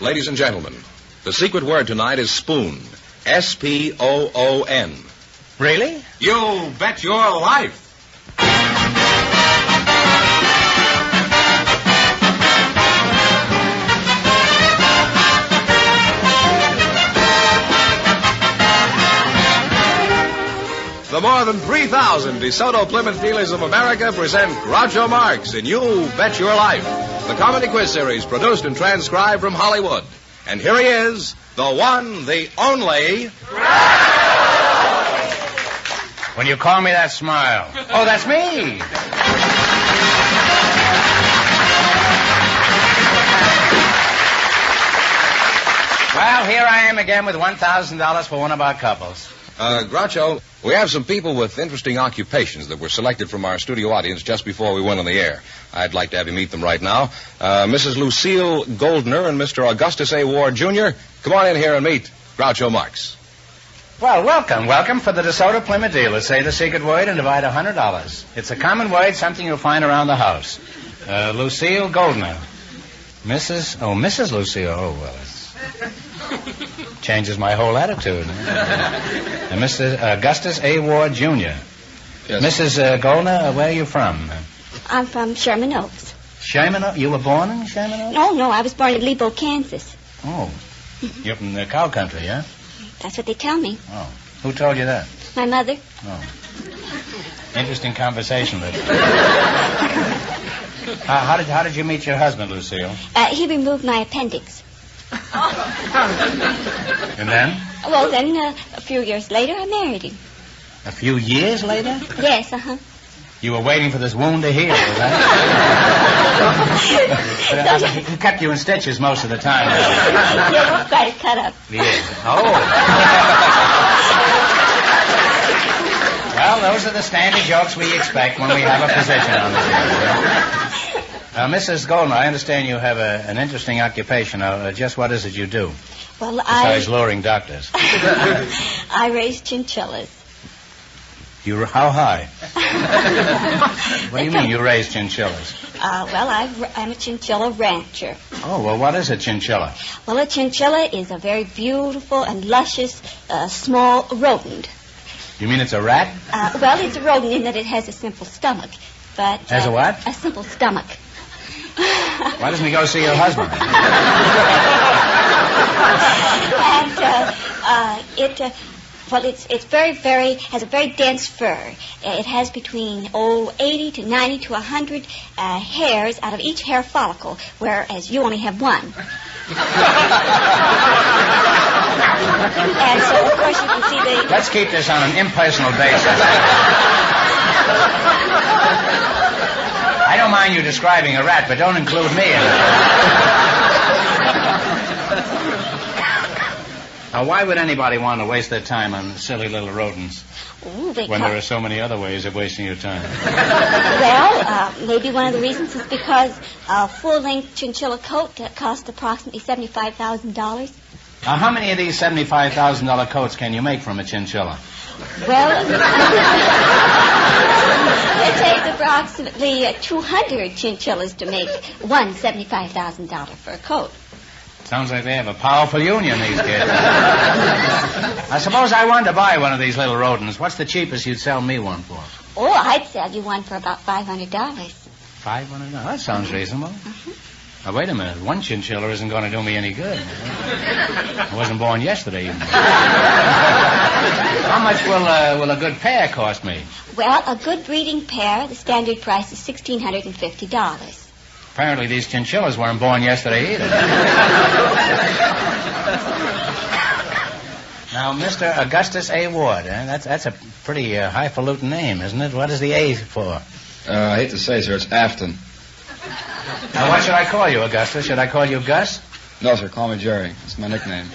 Ladies and gentlemen, the secret word tonight is spoon. S-P-O-O-N. Really? You bet your life. The more than 3,000 DeSoto Plymouth dealers of America present Groucho Marx in You Bet Your Life, the comedy quiz series produced and transcribed from Hollywood. And here he is, the one, the only... When you call me that, smile. Oh, that's me. Well, here I am again with $1,000 for one of our couples. Groucho, we have some people with interesting occupations that were selected from our studio audience just before we went on the air. I'd like to have you meet them right now. Mrs. Lucille Goldner and Mr. Augustus A. Ward, Jr. Come on in here and meet Groucho Marx. Well, welcome for the DeSoto Plymouth dealers. Say the secret word and divide $100. It's a common word, something you'll find around the house. Lucille Goldner. Mrs. Lucille. Oh, well, it changes my whole attitude. And Mr. Augustus A. Ward, Jr. Yes. Mrs. Goldner, where are you from? I'm from Sherman Oaks. Sherman Oaks? You were born in Sherman Oaks? No, I was born in Lebo, Kansas. Oh. You're from the cow country, yeah? That's what they tell me. Oh. Who told you that? My mother. Oh. Interesting conversation, but... How did you meet your husband, Lucille? He removed my appendix. And then? Well, then, a few years later, I married him. A few years later? Yes, uh-huh. You were waiting for this wound to heal, was that? He kept you in stitches most of the time. Yeah, we've got it cut up. Yes. Oh. Well, those are the standard jokes we expect when we have a position on the show. Mrs. Goldner, I understand you have an interesting occupation. Just what is it you do? Well, besides luring doctors. I raise chinchillas. How high? What do you mean you raise chinchillas? Well, I'm a chinchilla rancher. Oh, well, what is a chinchilla? Well, a chinchilla is a very beautiful and luscious small rodent. You mean it's a rat? Well, it's a rodent in that it has a simple stomach. But has a what? A simple stomach. Why doesn't he go see your husband? And it's very, has a very dense fur. It has between 80 to 90 to 100 hairs out of each hair follicle, whereas you only have one. And so, of course, you can see the... Let's keep this on an impersonal basis. I don't mind you describing a rat, but don't include me in it. Now, why would anybody want to waste their time on silly little rodents when there are so many other ways of wasting your time? Well, maybe one of the reasons is because a full-length chinchilla coat costs approximately $75,000. How many of these $75,000 coats can you make from a chinchilla? Well, it takes approximately 200 chinchillas to make one $75,000 fur coat. Sounds like they have a powerful union, these kids. I suppose I wanted to buy one of these little rodents. What's the cheapest you'd sell me one for? Oh, I'd sell you one for about $500. $500? That sounds reasonable. Now, wait a minute. One chinchilla isn't going to do me any good. I wasn't born yesterday. How much will a good pair cost me? Well, a good breeding pair, the standard price is $1,650. Apparently these chinchillas weren't born yesterday either. Now, Mr. Augustus A. Ward, that's a pretty highfalutin name, isn't it? What is the A for? I hate to say, sir, it's Afton. Now, what should I call you, Augustus? Should I call you Gus? No, sir, call me Jerry. It's my nickname.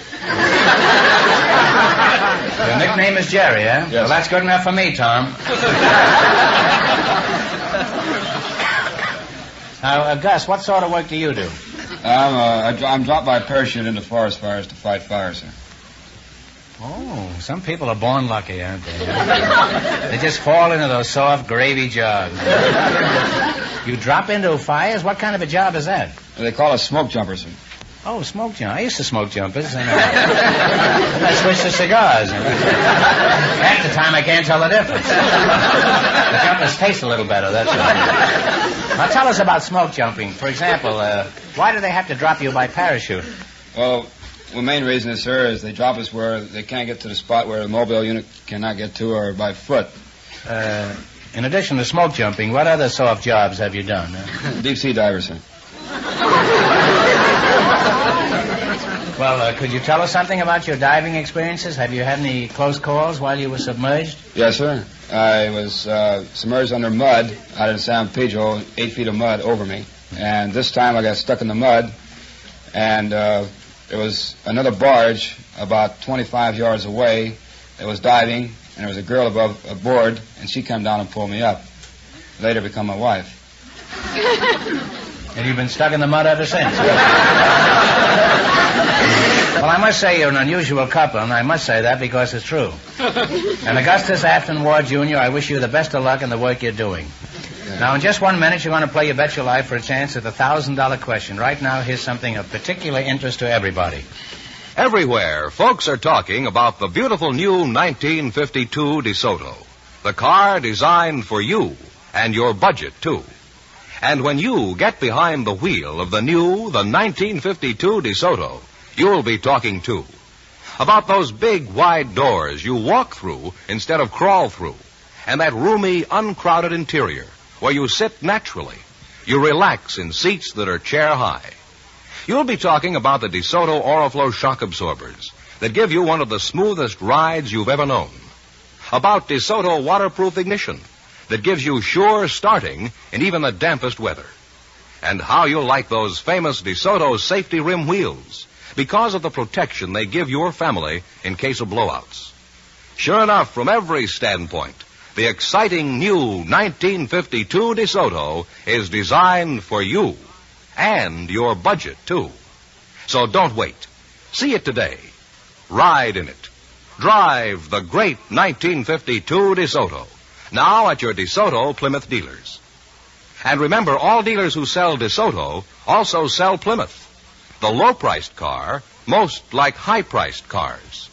Your nickname is Jerry, eh? Yes. Well, that's good enough for me, Tom. Now, Gus, what sort of work do you do? I'm dropped by parachute into forest fires to fight fire, sir. Oh, some people are born lucky, aren't they? They just fall into those soft, gravy jobs. You drop into fires? What kind of a job is that? They call us smoke jumpers, sir. Oh, smoke jump. I used to smoke jumpers. And, I switched to cigars. Half the time I can't tell the difference. The jumpers taste a little better, that's all. Now tell us about smoke jumping. For example, why do they have to drop you by parachute? Well, the main reason is, sir, is they drop us where they can't get to the spot where the mobile unit cannot get to, or by foot. In addition to smoke jumping, what other soft jobs have you done? Deep sea diver, sir. Well, could you tell us something about your diving experiences? Have you had any close calls while you were submerged? Yes, sir. I was submerged under mud out in San Pedro, 8 feet of mud over me. And this time I got stuck in the mud, and there was another barge about 25 yards away that was diving, and there was a girl aboard, and she came down and pulled me up. Later become my wife. And you've been stuck in the mud ever since? Well, I must say you're an unusual couple, and I must say that because it's true. And Augustus Afton Ward, Jr., I wish you the best of luck in the work you're doing. Yeah. Now, in just 1 minute, you're going to play You Bet Your Life for a chance at the $1,000 question. Right now, here's something of particular interest to everybody. Everywhere, folks are talking about the beautiful new 1952 DeSoto. The car designed for you and your budget, too. And when you get behind the wheel of the 1952 DeSoto, you'll be talking, too, about those big, wide doors you walk through instead of crawl through, and that roomy, uncrowded interior where you sit naturally. You relax in seats that are chair high. You'll be talking about the DeSoto Oriflow shock absorbers that give you one of the smoothest rides you've ever known. About DeSoto waterproof ignition that gives you sure starting in even the dampest weather. And how you'll like those famous DeSoto safety rim wheels because of the protection they give your family in case of blowouts. Sure enough, from every standpoint, the exciting new 1952 DeSoto is designed for you and your budget, too. So don't wait. See it today. Ride in it. Drive the great 1952 DeSoto. Now at your DeSoto Plymouth dealers. And remember, all dealers who sell DeSoto also sell Plymouth, the low-priced car, most like high-priced cars.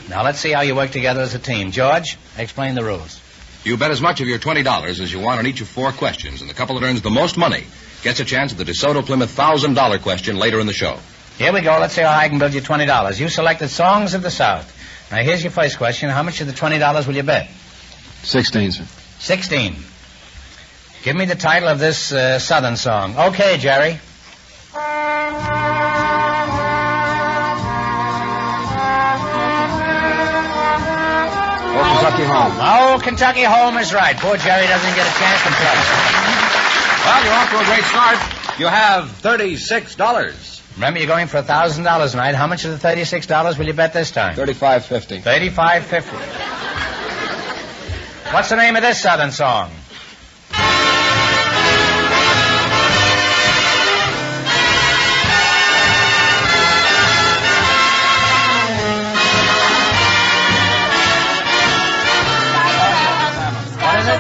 Now let's see how you work together as a team. George, explain the rules. You bet as much of your $20 as you want on each of 4 questions, and the couple that earns the most money gets a chance at the DeSoto Plymouth $1,000 question later in the show. Here we go. Let's see how I can build you $20. You selected Songs of the South. Now, here's your first question. How much of the $20 will you bet? 16, sir. 16. Give me the title of this Southern song. Okay, Jerry. Oh, Kentucky Home. Oh, Kentucky Home is right. Poor Jerry doesn't get a chance to play. Well, you're off to a great start. You have $36. Remember, you're going for $1,000 tonight. How much of the $36 will you bet this time? $35.50. $35.50. What's the name of this Southern song? What is it?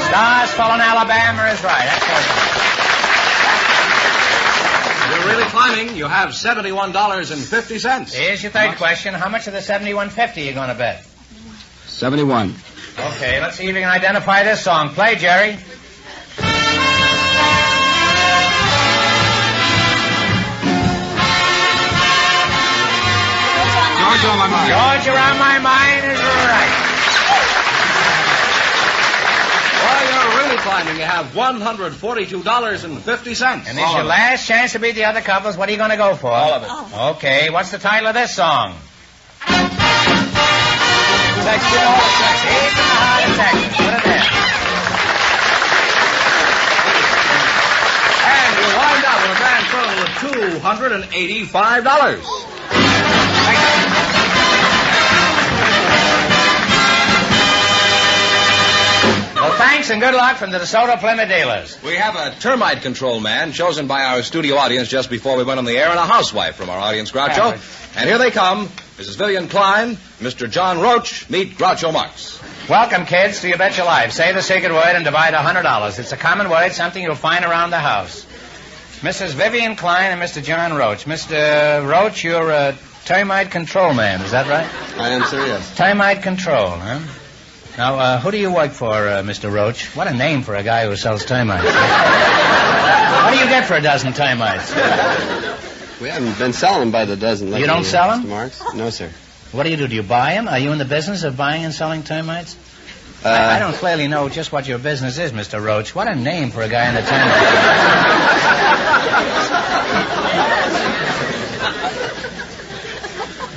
Stars Fall in Alabama is right. That's right. You're really climbing. You have $71.50. Here's your third question. How much of the $71.50 are you going to bet? 71. Okay, let's see if you can identify this song. Play, Jerry. Georgia on my mind. Georgia on my mind is right. Well, you're really climbing. You have $142.50. And this is your last chance to beat the other couples. What are you going to go for? All of it. Okay, what's the title of this song? Texas. Deep in the heart of Texas. Put it there. And you wind up with a grand total of $285. Well, thanks and good luck from the DeSoto Plymouth dealers. We have a termite control man chosen by our studio audience just before we went on the air, and a housewife from our audience, Groucho. And here they come. Mrs. Vivian Klein, Mr. John Roach, meet Groucho Marx. Welcome, kids, to You Bet Your Life. Say the secret word and divide $100. It's a common word, something you'll find around the house. Mrs. Vivian Klein and Mr. John Roach. Mr. Roach, you're a termite control man, is that right? I am, sir, yes. Termite control, huh? Now, who do you work for, Mr. Roach? What a name for a guy who sells termites. What do you get for a dozen termites? We haven't been selling them by the dozen lately. You don't sell them? Mr. Marks? No, sir. What do you do? Do you buy them? Are you in the business of buying and selling termites? I don't clearly know just what your business is, Mr. Roach. What a name for a guy in the termite.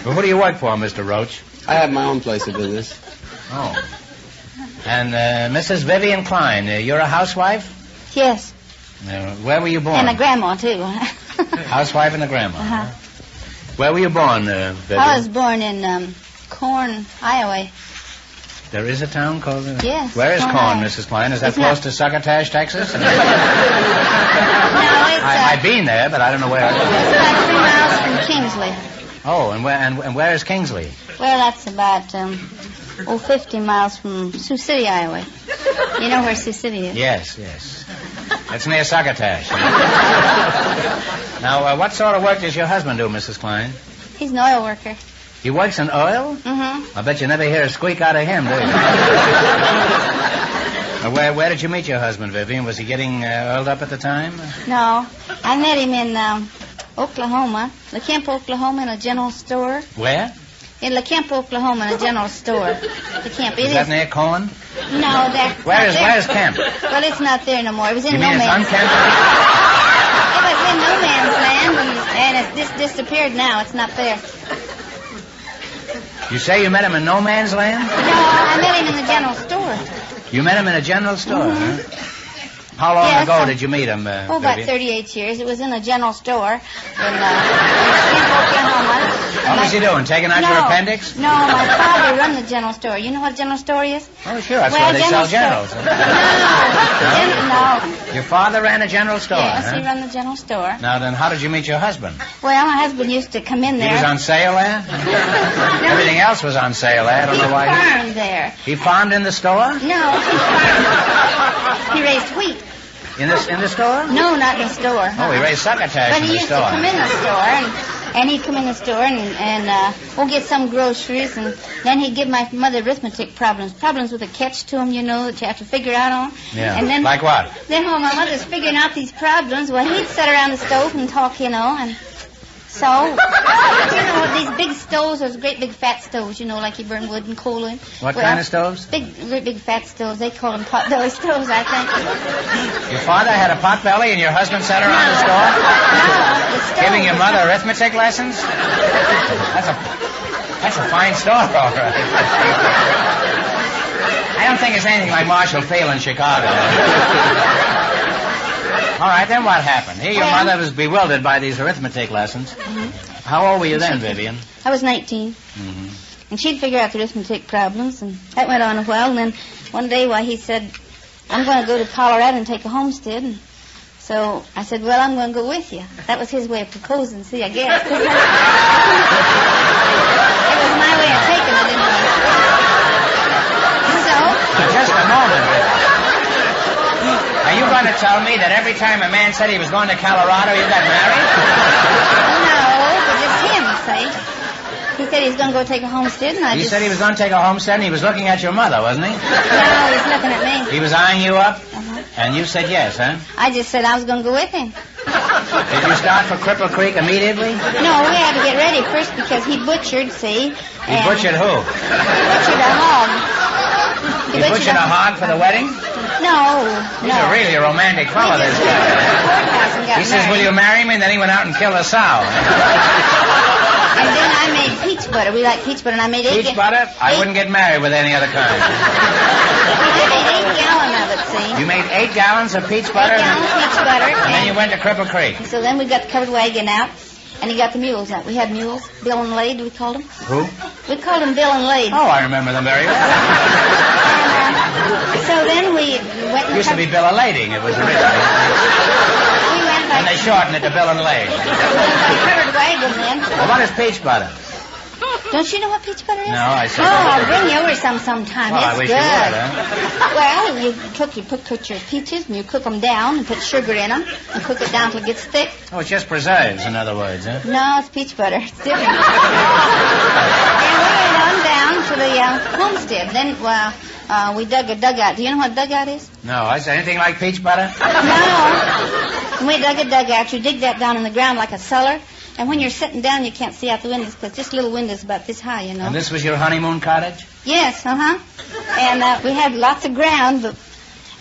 Well, who do you work for, Mr. Roach? I have my own place of business. Oh. And Mrs. Vivian Klein, you're a housewife? Yes. Where were you born? And a grandma, too. Housewife and a grandma. Uh-huh. Where were you born, Vivian? I was born in Corn, Iowa. There is a town called... Yes. Where is Corn, Corn, Iowa. Mrs. Klein? Is that It's close not- to Succotash, Texas? No, it's I've been there, but I don't know where. it's about 3 miles from Kingsley. Oh, and where is Kingsley? Well, that's about 50 miles from Sioux City, Iowa. You know where Sioux City is? Yes. It's near Succotash. Now, what sort of work does your husband do, Mrs. Klein? He's an oil worker. He works in oil? Mm-hmm. I bet you never hear a squeak out of him, do you? Where did you meet your husband, Vivian? Was he getting oiled up at the time? No, I met him in Oklahoma, LaKemp, Oklahoma, in a general store. Where? In LaKemp, Oklahoma, in a general store. LaKemp. Is that near Corn? No, that's Where's Kemp? Well, it's not there no more. It was in You no mean it's man's. unkempt? It was in no man's land, and it's disappeared now. It's not there. You say you met him in no man's land? No, I met him in the general store. You met him in a general store, Mhm. huh? How long Yes, ago did you meet him, Oh, about Vivian? 38 years. It was in a general store in Oklahoma. What was he doing, taking out your appendix? No, my father run the general store. You know what a general store is? Oh, sure, that's Well, where they sell general generals. No. Your father ran a general store, Yes, huh? he run the general store. Now, then, how did you meet your husband? Well, my husband used to come in there. He was on sale there? Everything else was on sale there. I don't know why. He farmed there. He farmed in the store? No, he farmed. He raised wheat. In the store? No, not in the store. Oh, he raised succotash But in he the used store. to come in the store, and he'd come in the store, and we'll get some groceries, and then he'd give my mother arithmetic problems with a catch to them, you know, that you have to figure out on. Yeah. And then, Like what? Then while my mother's figuring out these problems, well, he'd sit around the stove and talk, you know, and so, you know, these big stoves, those great big fat stoves, you know, like you burn wood and coal in. What kind of stoves? Big fat stoves. They call them potbelly stoves, I think. Your father had a potbelly and your husband sat around the store? No, the stove. Giving your mother arithmetic lessons? That's a fine store, all right. I don't think it's anything like Marshall Field in Chicago. All right, then what happened? Here, your Well- mother was bewildered by these arithmetic lessons. Mm-hmm. How old were you then, Vivian? I was 19. Mm-hmm. And she'd figure out the arithmetic problems, and that went on a while. And then one day, he said, I'm going to go to Colorado and take a homestead. And so I said, well, I'm going to go with you. That was his way of proposing, see, I guess. It was my way of taking it, anyway. So, Now, just a moment, Vivian. Are you going to tell me that every time a man said he was going to Colorado, you got married? no, but just him, see. He said he was going to go take a homestead, and I He just... said he was going to take a homestead, and he was looking at your mother, wasn't he? No, he was looking at me. He was eyeing you up, Uh-huh. and you said yes, huh? I just said I was going to go with him. Did you start for Cripple Creek immediately? No, we had to get ready first because he butchered, see. He butchered who? He butchered a hog. He butchered a hog for the wedding? No, He's no. a really romantic fellow, We this just went to guy. the courthouse and got He says, will married. you marry me? And then he went out and killed a sow. And then I made peach butter. We like peach butter, and I made Peach butter? I wouldn't get married with any other kind. I made 8 gallons of it, see. You made 8 gallons of peach 8 butter? gallons of peach butter. And then you went to Cripple Creek. So then we got the covered wagon out, and he got the mules out. We had mules, Bill and Lade, we called them. Who? We called them Bill and Lade. Oh, I remember them very well. So then we went It used to be Bill and Lading. It was originally. We went by And they shortened it to Bill and Lade. covered wagon then. Well, what is peach butter? To Don't you know what peach butter is? No, I said. Oh, I'll bring you over some sometime. Well, I It's wish good. you would, huh? Well, you cook your peaches and you cook them down and put sugar in them and cook it down till it gets thick. Oh, it's just preserves, in other words, huh? No, it's peach butter. It's different. And we went on down to the homestead. Then, we dug a dugout. Do you know what a dugout is? No, I said anything like peach butter? No. When we dug a dugout, you dig that down in the ground like a cellar. And when you're sitting down, you can't see out the windows because just little windows about this high, you know. And this was your honeymoon cottage? Yes, And we had lots of ground,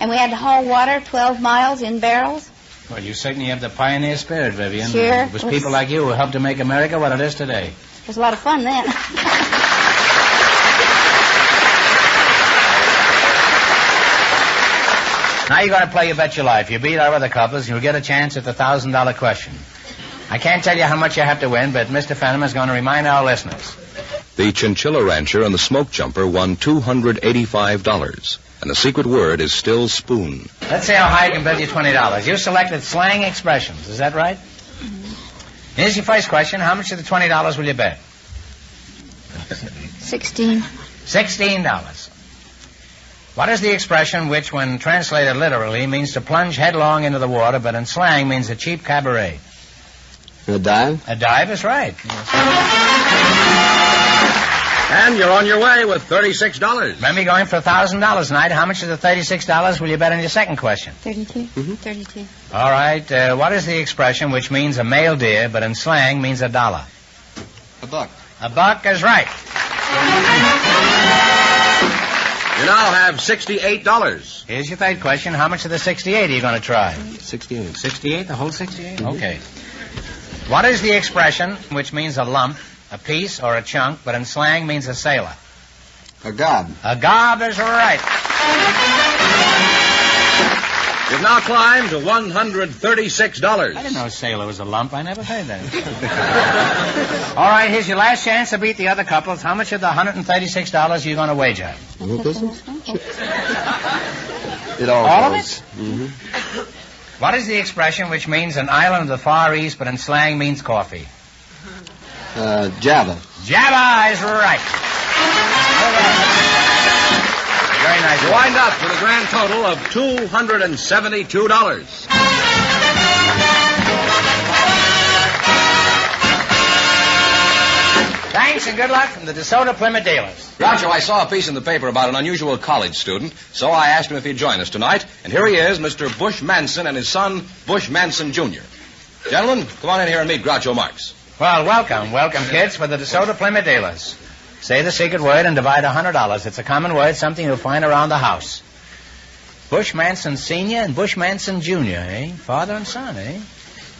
and we had to haul water 12 miles in barrels. Well, you certainly have the pioneer spirit, Vivian. Sure. It was people like you who helped to make America what it is today. It was a lot of fun then. Now you're going to play You Bet Your Life. You beat our other couples, and you'll get a chance at the $1,000 question. I can't tell you how much you have to win, but Mr. Fenneman is going to remind our listeners. The Chinchilla Rancher and the Smoke Jumper won $285. And the secret word is still spoon. Let's see how high I can bet you $20. You selected slang expressions. Is that right? Here's your first question. How much of the $20 will you bet? 16. $16. What is the expression which, when translated literally, means to plunge headlong into the water, but in slang means a cheap cabaret? A dive? A dive is right. And you're on your way with $36. Remember, you're going for $1,000 tonight. How much of the $36 will you bet on your second question? 32. Mm-hmm. 32. All right. What is the expression which means a male deer, but in slang means $1? A buck. A buck is right. You now have $68. Here's your third question. How much of the 68 are you going to try? 68. 68? The whole 68? Mm-hmm. Okay. What is the expression which means a lump, a piece, or a chunk, but in slang means a sailor? A gob. A gob is right. You've now climbed to $136. I didn't know a sailor was a lump. I never heard that. All right, here's your last chance to beat the other couples. How much of the $136 are you going to wager? It all All of goes. it? Mm-hmm. What is the expression which means an island of the Far East, but in slang means coffee? Java. Java is right. Very nice. You wind up with a grand total of $272. Thanks and good luck from the DeSoto Plymouth dealers. Groucho, I saw a piece in the paper about an unusual college student, so I asked him if he'd join us tonight. And here he is, Mr. Bush Manson and his son, Bush Manson Jr. Gentlemen, come on in here and meet Groucho Marx. Well, welcome. Welcome, kids, for the DeSoto Plymouth dealers. Say the secret word and divide $100. It's a common word, something you'll find around the house. Bush Manson Sr. and Bush Manson Jr., eh? Father and son, eh?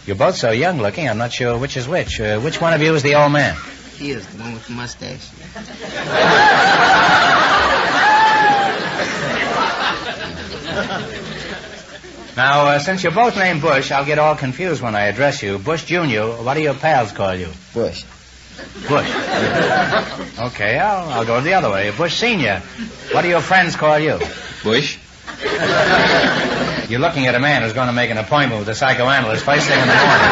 You're both so young looking, I'm not sure which is which. Which one of you is the old man? He is the one with the mustache. Now, since you're both named Bush, I'll get all confused when I address you. Bush Jr., what do your pals call you? Bush. Bush. Okay, I'll go the other way. Bush Sr., what do your friends call you? Bush? You're looking at a man who's going to make an appointment with a psychoanalyst first thing in the morning.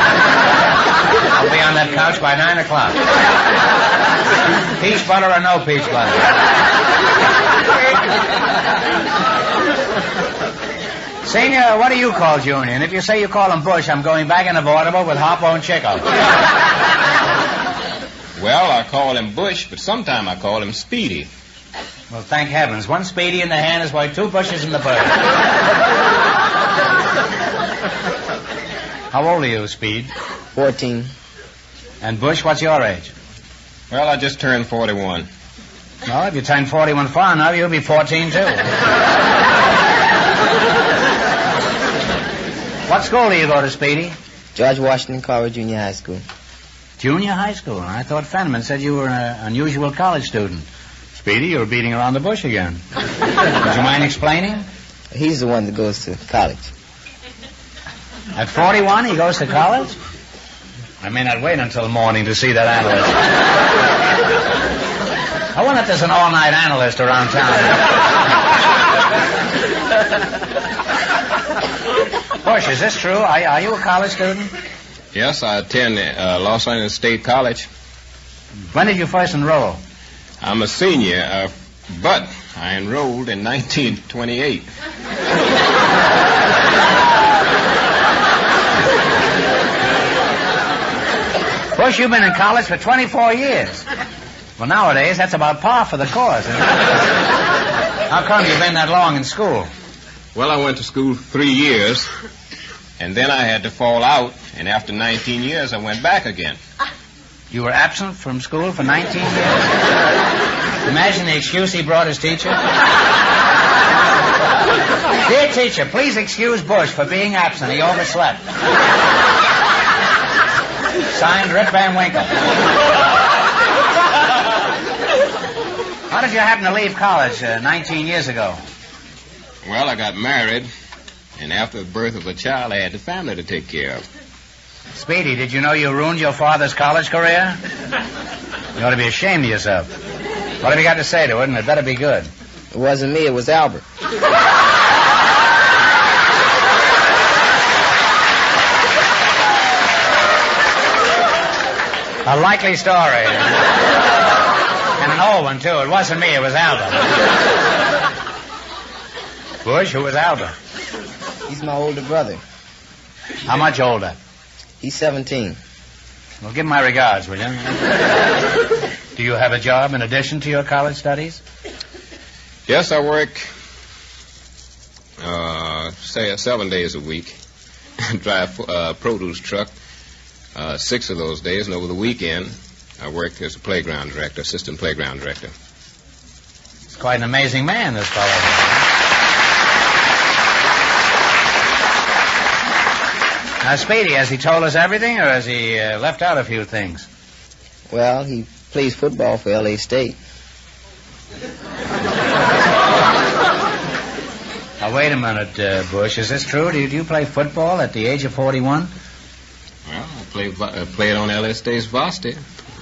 I'll be on that couch by 9 o'clock. Peach butter or no peach butter? Senior, what do you call Junior? And if you say you call him Bush, I'm going back in the vaudeville with Harpo and Chico. Well, I call him Bush, but sometime I call him Speedy. Well, thank heavens. One Speedy in the hand is worth 2 Bushes in the bird. How old are you, Speed? 14. And Bush, what's your age? Well, I just turned 41. Well, if you turn 41 far enough, you'll be 14, too. What school do you go to, Speedy? George Washington Carver Junior High School. Junior high school. I thought Fenneman said you were an unusual college student. Speedy, you're beating around the bush again. Would you mind explaining? He's the one that goes to college. At 41, he goes to college? I may not wait until morning to see that analyst. I wonder if there's an all-night analyst around town. Bush, is this true? Are you a college student? Yes, I attend Los Angeles State College. When did you first enroll? I'm a senior, but I enrolled in 1928. Bush, you've been in college for 24 years. Well, nowadays, that's about par for the course, isn't it? How come you've been that long in school? Well, I went to school 3 years, and then I had to fall out, and after 19 years, I went back again. You were absent from school for 19 years? Imagine the excuse he brought his teacher. Dear teacher, please excuse Bush for being absent. He overslept. Signed, Rip Van Winkle. How did you happen to leave college 19 years ago? Well, I got married, and after the birth of a child, I had the family to take care of. Speedy, did you know you ruined your father's college career? You ought to be ashamed of yourself. What have you got to say to it, and it better be good? It wasn't me, it was Albert. A likely story. And an old one, too. It wasn't me, it was Albert. Bush, who was Albert? He's my older brother. How much older? He's 17. Well, give him my regards, will you? Do you have a job in addition to your college studies? Yes, I work, 7 days a week. Drive a produce truck 6 of those days, and over the weekend, I work as a playground director, assistant playground director. He's quite an amazing man, this fellow. Now, Speedy, has he told us everything, or has he left out a few things? Well, he plays football for L.A. State. Now, wait a minute, Bush. Is this true? Did you play football at the age of 41? Well, I played on L.A. State's varsity.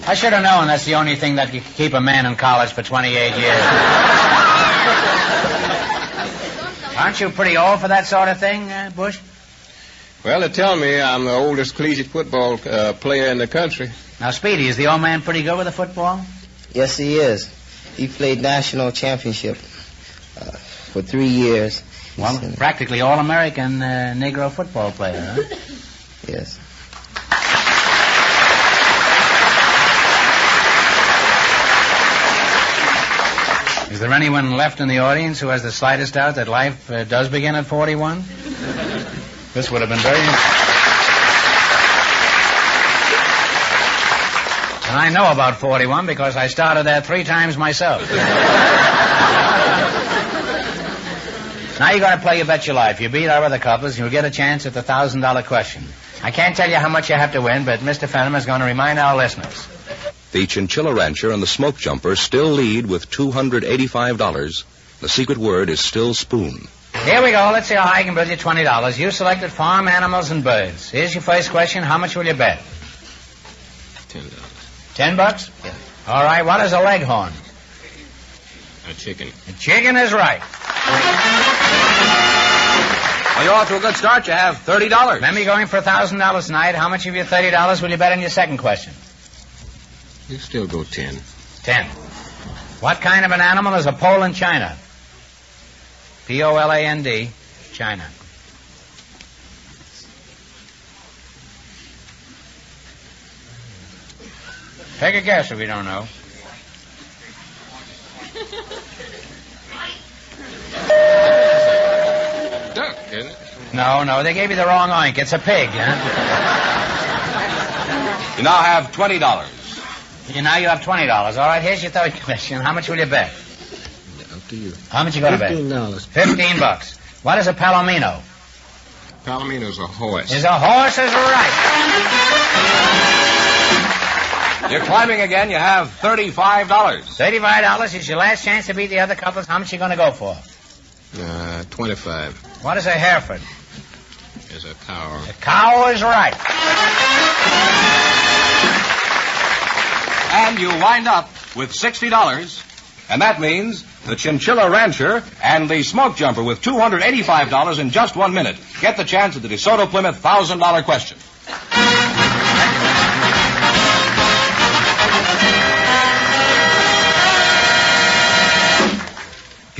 I should have known that's the only thing that could keep a man in college for 28 years. Aren't you pretty old for that sort of thing, Bush? Well, they tell me I'm the oldest collegiate football player in the country. Now, Speedy, is the old man pretty good with the football? Yes, he is. He played national championship for 3 years. Well, practically all-American Negro football player, huh? Yes. Is there anyone left in the audience who has the slightest doubt that life does begin at 41? This would have been very interesting. And I know about 41 because I started there 3 times myself. Now you got to play You Bet Your Life. You beat our other couples, you'll get a chance at the $1,000 question. I can't tell you how much you have to win, but Mr. Fenneman is going to remind our listeners. The Chinchilla Rancher and the Smoke Jumper still lead with $285. The secret word is still spoon. Here we go. Let's see how I can build you $20. You selected farm animals and birds. Here's your first question. How much will you bet? $10. $10? Yeah. All right. What is a leghorn? A chicken. A chicken is right. Well, you're off to a good start. You have $30. Remember, you're going for $1,000 tonight. How much of your $30 will you bet on your second question? You still go 10. 10. What kind of an animal is a Poland China? Poland, China. Take a guess if you don't know. Duck, isn't it? No, they gave you the wrong oink. It's a pig, huh? You now have $20. Now you have $20. All right, here's your third question. How much will you bet? Up to you. How much you going to bet? $15. $15. What is a palomino? Palomino's a horse. Is a horse is right. You're climbing again. You have $35. $35 is your last chance to beat the other couples. How much you going to go for? 25. What is a Hereford? Is a cow. A cow is right. And you wind up with $60. And that means the Chinchilla Rancher and the Smoke Jumper with $285 in just 1 minute. Get the chance at the DeSoto Plymouth $1,000 question.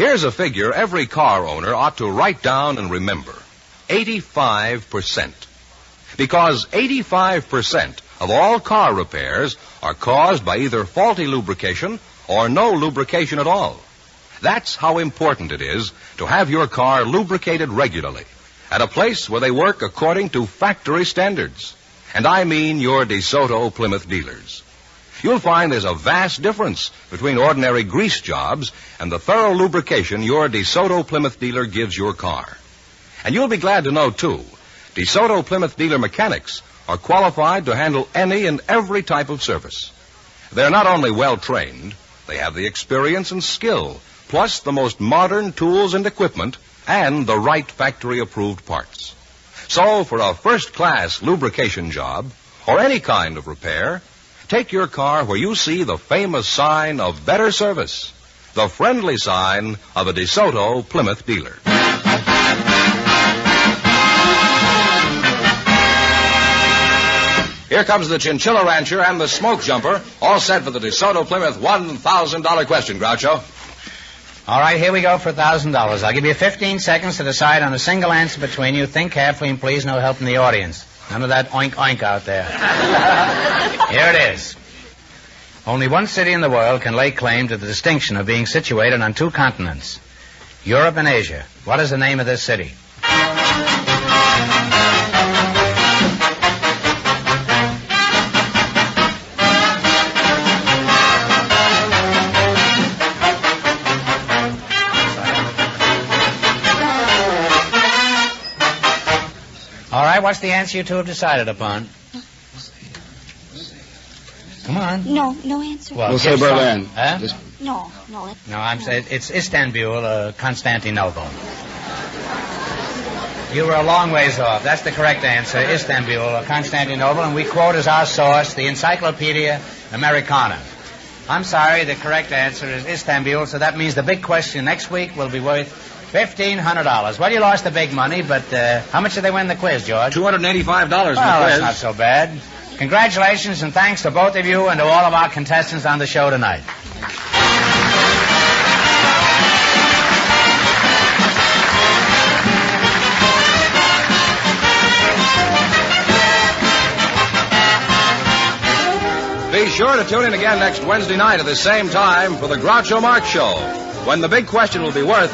Here's a figure every car owner ought to write down and remember. 85%. Because 85% of all car repairs are caused by either faulty lubrication or no lubrication at all. That's how important it is to have your car lubricated regularly at a place where they work according to factory standards. And I mean your DeSoto Plymouth dealers. You'll find there's a vast difference between ordinary grease jobs and the thorough lubrication your DeSoto Plymouth dealer gives your car. And you'll be glad to know, too, DeSoto Plymouth dealer mechanics are qualified to handle any and every type of service. They're not only well-trained, they have the experience and skill, plus the most modern tools and equipment, and the right factory-approved parts. So, for a first-class lubrication job, or any kind of repair, take your car where you see the famous sign of better service, the friendly sign of a DeSoto Plymouth dealer. Here comes the Chinchilla Rancher and the Smoke Jumper, all set for the DeSoto Plymouth $1,000 question, Groucho. All right, here we go for $1,000. I'll give you 15 seconds to decide on a single answer between you. Think carefully and please no help from the audience. None of that oink oink out there. Here it is. Only one city in the world can lay claim to the distinction of being situated on two continents, Europe and Asia. What is the name of this city? All right, what's the answer you two have decided upon? Come on. No answer. We'll say Berlin. Huh? No. No, I'm saying it's Istanbul, Constantinople. You were a long ways off. That's the correct answer, Istanbul, Constantinople, and we quote as our source the Encyclopedia Americana. I'm sorry, the correct answer is Istanbul, so that means the big question next week will be worth $1,500. Well, you lost the big money, but how much did they win the quiz, George? $285 in the quiz. Well, that's not so bad. Congratulations and thanks to both of you and to all of our contestants on the show tonight. Be sure to tune in again next Wednesday night at the same time for the Groucho Marx Show, when the big question will be worth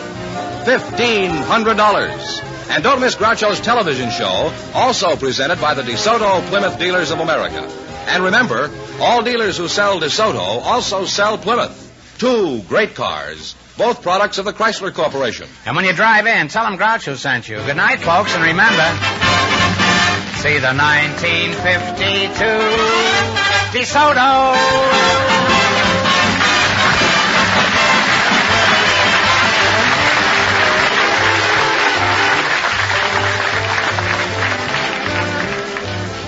$1,500. And don't miss Groucho's television show, also presented by the DeSoto Plymouth Dealers of America. And remember, all dealers who sell DeSoto also sell Plymouth. Two great cars, both products of the Chrysler Corporation. And when you drive in, tell them Groucho sent you. Good night, folks, and remember, see the 1952 DeSoto.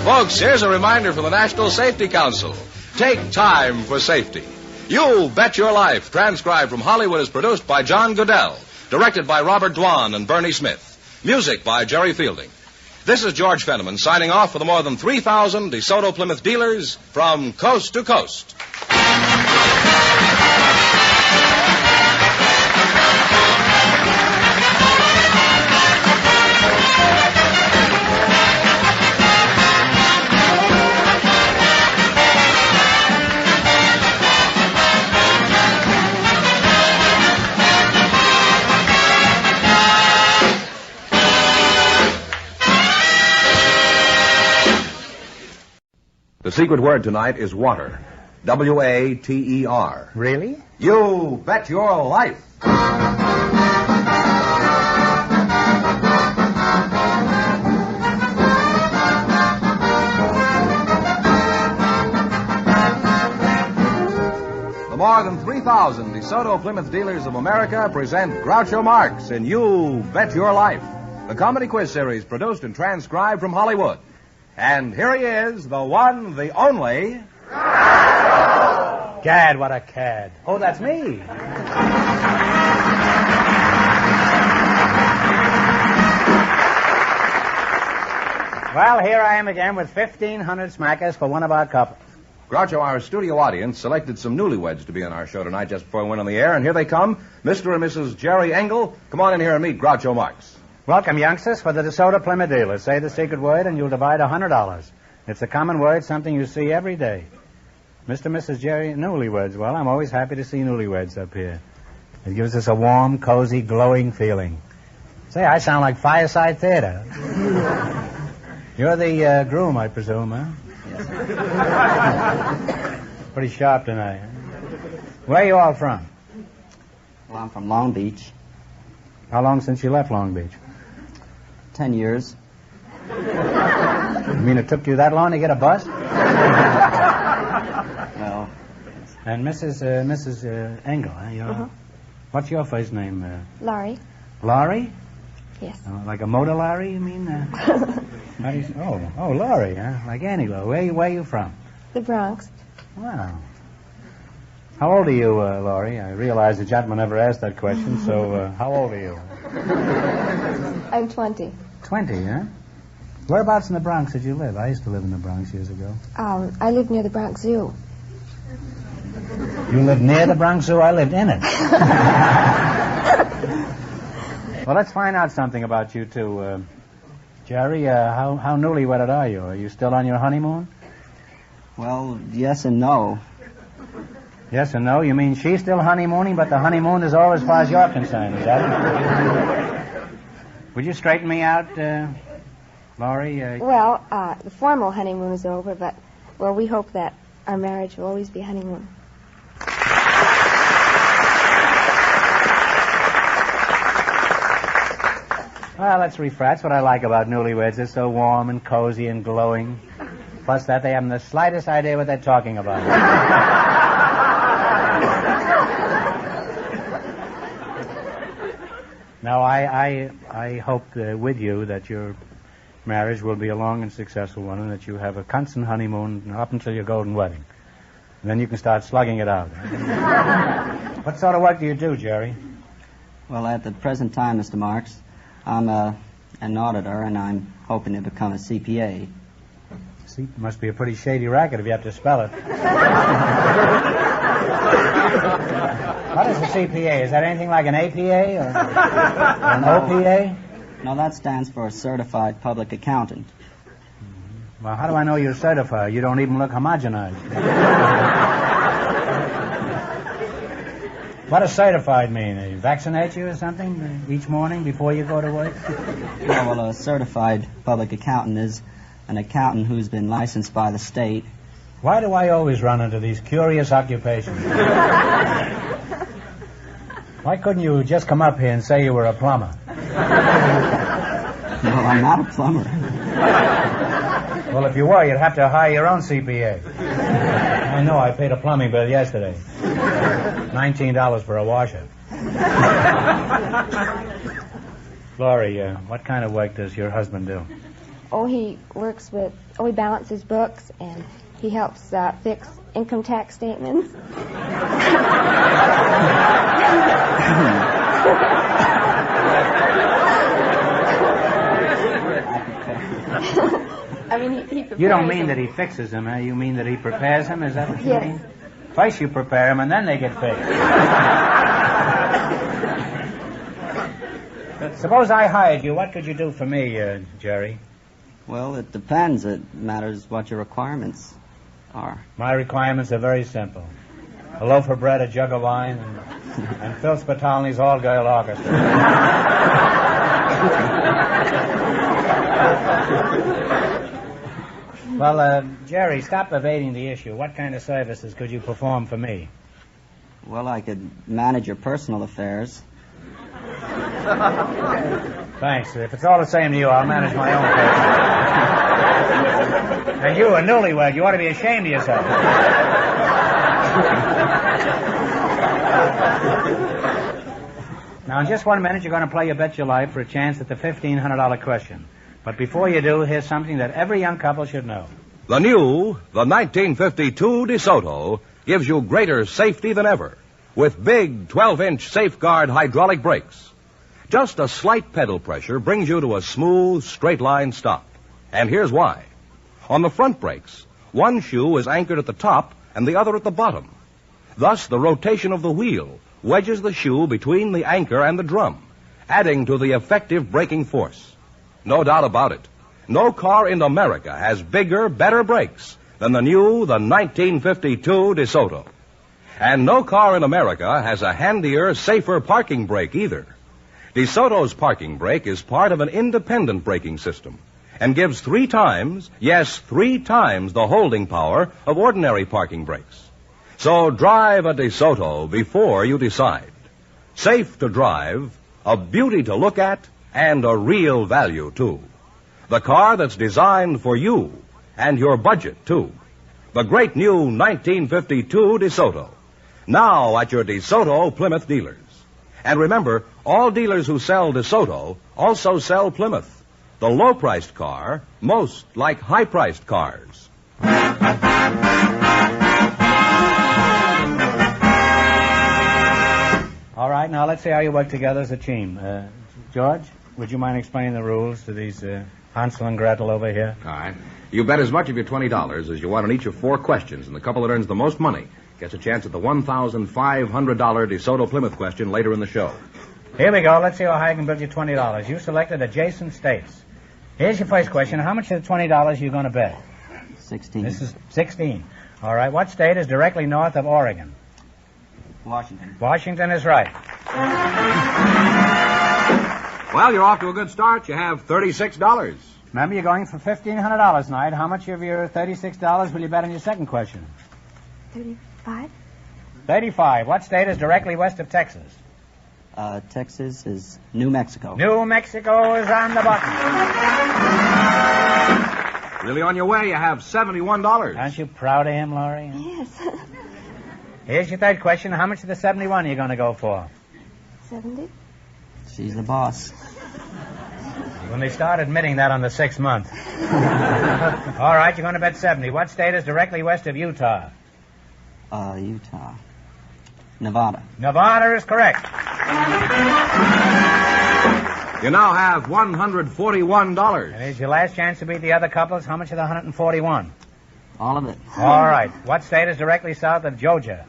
Folks, here's a reminder from the National Safety Council. Take time for safety. You Bet Your Life, transcribed from Hollywood, is produced by John Goodell, directed by Robert Dwan and Bernie Smith. Music by Jerry Fielding. This is George Fenneman signing off for the more than 3,000 DeSoto Plymouth dealers from coast to coast. The secret word tonight is water. W-A-T-E-R. Really? You bet your life. The more than 3,000 DeSoto Plymouth Dealers of America present Groucho Marx in You Bet Your Life, the comedy quiz series produced and transcribed from Hollywood. And here he is, the one, the only... Gad, what a cad. Oh, that's me. Well, here I am again with 1,500 smackers for one of our couples. Groucho, our studio audience selected some newlyweds to be on our show tonight just before we went on the air, and here they come, Mr. and Mrs. Jerry Engel. Come on in here and meet Groucho Marx. Welcome, youngsters, for the DeSoto Plymouth dealer. Say the secret word and you'll divide $100. It's a common word, something you see every day. Mr. and Mrs. Jerry, newlyweds. Well, I'm always happy to see newlyweds up here. It gives us a warm, cozy, glowing feeling. Say, I sound like Fireside Theater. You're the groom, I presume, huh? Yes. Pretty sharp tonight. Where are you all from? Well, I'm from Long Beach. How long since you left Long Beach? 10 years. You mean it took you that long to get a bus? No. And Mrs. Engel, huh? What's your first name? Laurie. Laurie? Yes. Like a motor Laurie, you mean? How do you, Laurie, huh? Like Annie Lowe. Where are you from? The Bronx. Wow. How old are you, Laurie? I realize the gentleman never asked that question, so how old are you? I'm 20. 20, huh? Whereabouts in the Bronx did you live? I used to live in the Bronx years ago. I live near the Bronx Zoo. You lived near the Bronx Zoo? I lived in it. Well, let's find out something about you two. Jerry, how newly-wedded are you? Are you still on your honeymoon? Well, yes and no. Yes and no? You mean she's still honeymooning, but the honeymoon is over as far as you're concerned, is that it? Would you straighten me out, Laurie? Well, the formal honeymoon is over, but, well, we hope that our marriage will always be a honeymoon. Well, that's what I like about newlyweds. They're so warm and cozy and glowing. Plus that they haven't the slightest idea what they're talking about. Now, I hope with you that your marriage will be a long and successful one and that you have a constant honeymoon up until your golden wedding. And then you can start slugging it out. What sort of work do you do, Jerry? Well, at the present time, Mr. Marx, I'm an auditor, and I'm hoping to become a CPA. See, it must be a pretty shady racket if you have to spell it. What is a CPA? Is that anything like an APA or an OPA? No, that stands for a Certified Public Accountant. Well, how do I know you're certified? You don't even look homogenized. What does certified mean? They vaccinate you or something each morning before you go to work? Well, a certified public accountant is an accountant who's been licensed by the state. Why do I always run into these curious occupations? Why couldn't you just come up here and say you were a plumber? No, I'm not a plumber. Well, if you were, you'd have to hire your own CPA. I know, I paid a plumbing bill yesterday. $19 for a washer. Laurie, what kind of work does your husband do? He balances books, and he helps fix income tax statements. I mean, he prepares You don't mean them. that he fixes them, huh? You mean that he prepares them? Is that what you Yes. mean? First you prepare them, and then they get fixed. Suppose I hired you. What could you do for me, Jerry? Well, it depends. It matters what your requirements are. My requirements are very simple. A loaf of bread, a jug of wine, and Phil Spitalny's all-girl orchestra. Well, Jerry, stop evading the issue. What kind of services could you perform for me? Well, I could manage your personal affairs. Thanks. If it's all the same to you, I'll manage my own personal. And you, a newlywed, you ought to be ashamed of yourself. Now, in just 1 minute, you're going to play You Bet Your Life for a chance at the $1,500 question. But before you do, here's something that every young couple should know. The 1952 DeSoto gives you greater safety than ever with big 12-inch Safeguard hydraulic brakes. Just a slight pedal pressure brings you to a smooth, straight-line stop. And here's why. On the front brakes, One shoe is anchored at the top and the other at the bottom. Thus, the rotation of the wheel wedges the shoe between the anchor and the drum, adding to the effective braking force. No doubt about it. No car in America has bigger, better brakes than the 1952 DeSoto. And no car in America has a handier, safer parking brake either. DeSoto's parking brake is part of an independent braking system and gives 3 times, yes, 3 times the holding power of ordinary parking brakes. So drive a DeSoto before you decide. Safe to drive, a beauty to look at, and a real value, too. The car that's designed for you and your budget, too. The great new 1952 DeSoto. Now at your DeSoto Plymouth dealers. And remember, all dealers who sell DeSoto also sell Plymouth, the low-priced car, most like high-priced cars. All right, now let's see how you work together as a team. George, would you mind explaining the rules to these Hansel and Gretel over here? All right. You bet as much of your $20 as you want on each of 4 questions, and the couple that earns the most money gets a chance at the $1,500 DeSoto Plymouth question later in the show. Here we go. Let's see how high I can build you $20. You selected adjacent states. Here's your first question. How much of the $20 are you going to bet? 16. This is 16. All right. What state is directly north of Oregon? Washington. Washington is right. Well, you're off to a good start. You have $36. Remember, you're going for $1,500 tonight. How much of your $36 will you bet on your second question? 35. 35. What state is directly west of Texas? Texas is New Mexico. New Mexico is on the button. Really on your way, you have $71. Aren't you proud of him, Laurie? Yes. Here's your third question. How much of the 71 are you going to go for? 70. She's the boss. When they start admitting that on the 6th month. All right, you're going to bet 70. What state is directly west of Utah? Utah. Nevada. Nevada is correct. You now have $141. And here's your last chance to beat the other couples. How much of the 141? All of it. All right. What state is directly south of Georgia?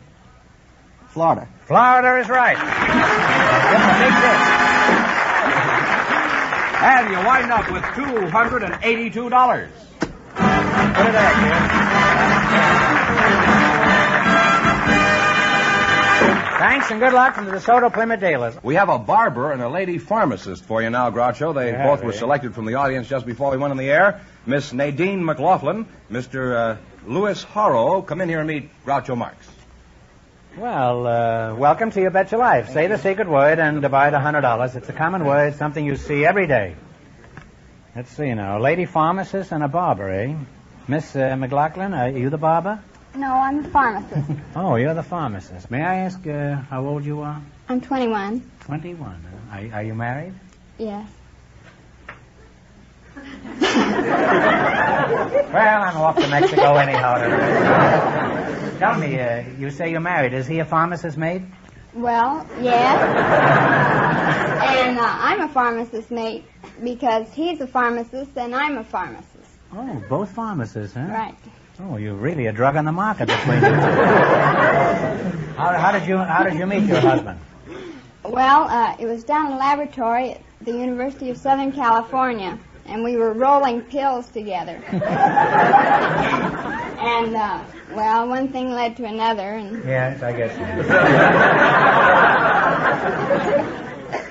Florida. Florida is right. Give him a big hit. And you wind up with $282. Put it there, kid. Thanks and good luck from the DeSoto Plymouth dealers. We have a barber and a lady pharmacist for you now, Groucho. They both were selected from the audience just before we went on the air. Miss Nadine McLaughlin, Mr. Louis Horrow. Come in here and meet Groucho Marx. Well, welcome to You Bet Your Life. Say the secret word and divide $100. It's a common word, something you see every day. Let's see now. A lady pharmacist and a barber, eh? Miss McLaughlin, are you the barber? No, I'm the pharmacist. Oh, you're the pharmacist. May I ask how old you are? I'm 21. 21. Are you married? Yes. Well, I'm off to Mexico anyhow. Tell me, you say you're married. Is he a pharmacist's mate? Well, yes. And I'm a pharmacist's mate because he's a pharmacist and I'm a pharmacist. Oh, both pharmacists, huh? Right. Oh, you're really a drug on the market between you two. How did you meet your husband? Well, it was down in a laboratory at the University of Southern California, and we were rolling pills together. And, well, one thing led to another, and... Yes, I guess so.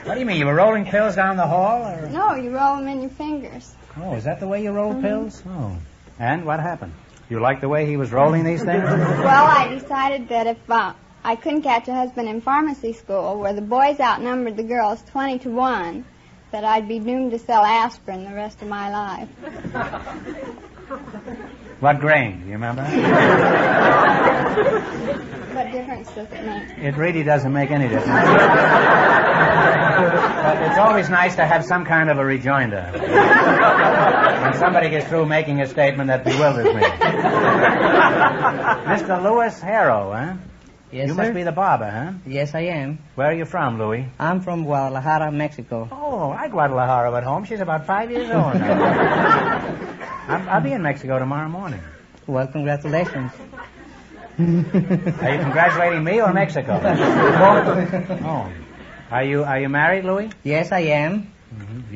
What do you mean? You were rolling pills down the hall? Or? No, you roll them in your fingers. Oh, is that the way you roll pills? Oh. And what happened? You like the way he was rolling these things? Well, I decided that if I couldn't catch a husband in pharmacy school, where the boys outnumbered the girls 20-1, that I'd be doomed to sell aspirin the rest of my life. What grain? Do you remember? What difference does it make? It really doesn't make any difference. But it's always nice to have some kind of a rejoinder. When somebody gets through making a statement that bewilders me. Mr. Louis Harrow, huh? Yes, you sir. must be the barber, huh? Yes, I am. Where are you from, Louis? I'm from Guadalajara, Mexico. Oh, I Guadalajara at home. She's about 5 years old now. I'll be in Mexico tomorrow morning. Well, congratulations. Are you congratulating me or Mexico? Oh. Are you married, Louis? Yes, I am. Mm-hmm.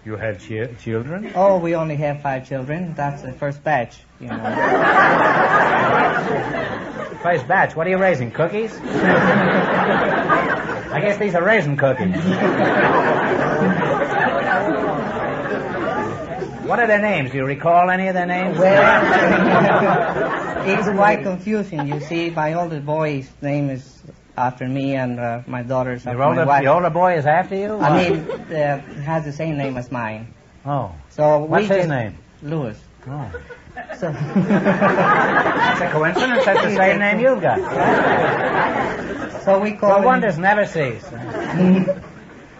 You have children? Oh, we only have 5 children. That's the first batch, you know. First batch. What are you raising, cookies? I guess these are raisin cookies. What are their names? Do you recall any of their names? Well, it's quite confusing. You see, my older boy's name is after me, and my daughter's after my wife. The older boy is after you? I mean, has the same name as mine. Oh. So what's his name? Louis. Oh. So That's a coincidence. That's the same name you've got. So we call Well, him... wonders never cease.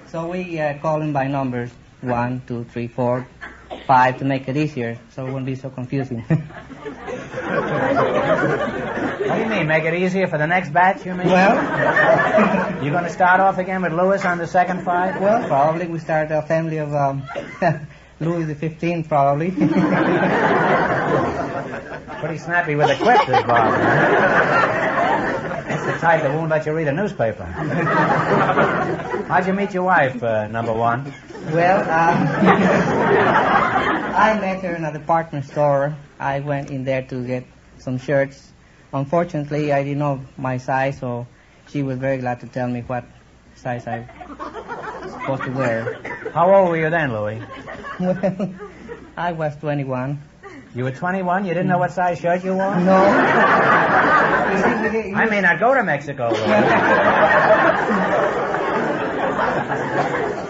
So we call him by numbers, 1, 2, 3, 4, 5, to make it easier, so it wouldn't be so confusing. What do you mean? Make it easier for the next batch, you mean? Well... You're going to start off again with Louis on the second 5? Well, probably we start a family of Louis the 15th, probably. Pretty snappy with the quips, this Bob. That's the type that won't let you read a newspaper. How'd you meet your wife, number 1? Well, I met her in a department store. I went in there to get some shirts. Unfortunately, I didn't know my size, so she was very glad to tell me what size I was supposed to wear. How old were you then, Louis? Well, I was 21. You were 21? You didn't know what size shirt you wore? No. I may not go to Mexico, Louis.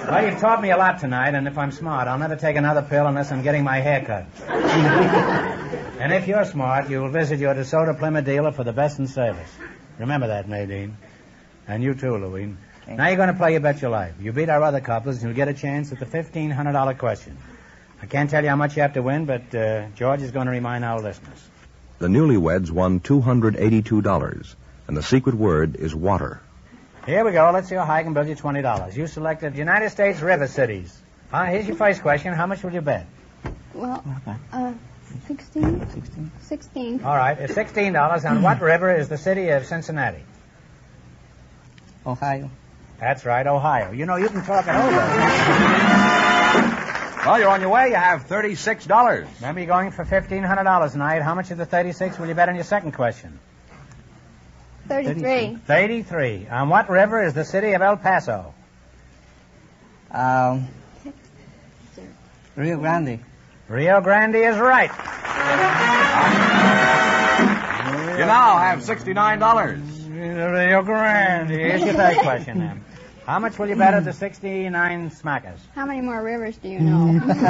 Well, you've taught me a lot tonight, and if I'm smart, I'll never take another pill unless I'm getting my hair cut. And if you're smart, you will visit your DeSoto Plymouth dealer for the best in service. Remember that, Nadine. And you too, Louis. Now you're going to play You Bet Your Life. You beat our other couples, and you'll get a chance at the $1,500 question. I can't tell you how much you have to win, but George is going to remind our listeners. The newlyweds won $282, and the secret word is water. Here we go. Let's see how high I can build you $20. You selected United States river cities. Here's your first question. How much will you bet? Well, 16. 16. All right. It's $16. On what river is the city of Cincinnati? Ohio. That's right, Ohio. You know, you can talk it over. Well, you're on your way. You have $36. Remember, you're going for $1,500 tonight. How much of the 36 will you bet on your second question? 33. 33. On what river is the city of El Paso? Rio Grande. Rio Grande is right. You now have $69. Rio Grande. Here's your third question, then. How much will you bet at the 69 smackers? How many more rivers do you know? That's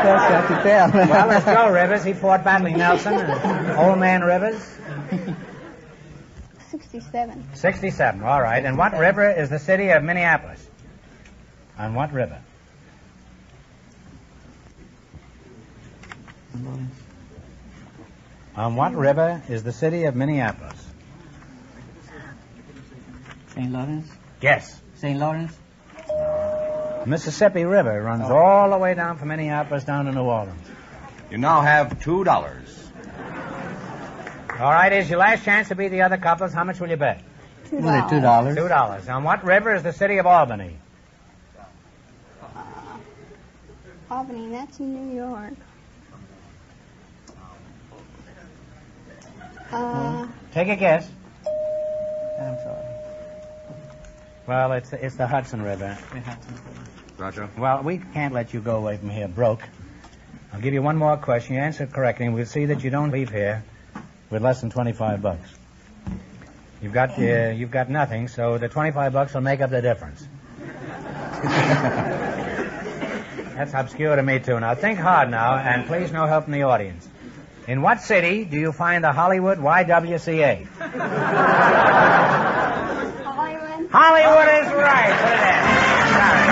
got to tell. Well, let's go, Rivers. He fought battling Nelson. Old man Rivers. 67. 67. All right. And what river is the city of Minneapolis? On what river? On what river is the city of Minneapolis? St. Lawrence? Guess. St. Lawrence? Mississippi River runs all the way down from Minneapolis down to New Orleans. You now have $2. All right, here's your last chance to beat the other couples. How much will you bet? $2. $2. On what river is the city of Albany? Albany, that's in New York. Take a guess. I'm sorry. Well, it's the Hudson River. Roger. Well, we can't let you go away from here broke. I'll give you one more question. You answer it correctly, and we'll see that you don't leave here with less than $25. You've got nothing, so the $25 will make up the difference. That's obscure to me, too. Now, think hard now, and please no help from the audience. In what city do you find the Hollywood YWCA? Hollywood. Hollywood is right. Put it in. Sorry.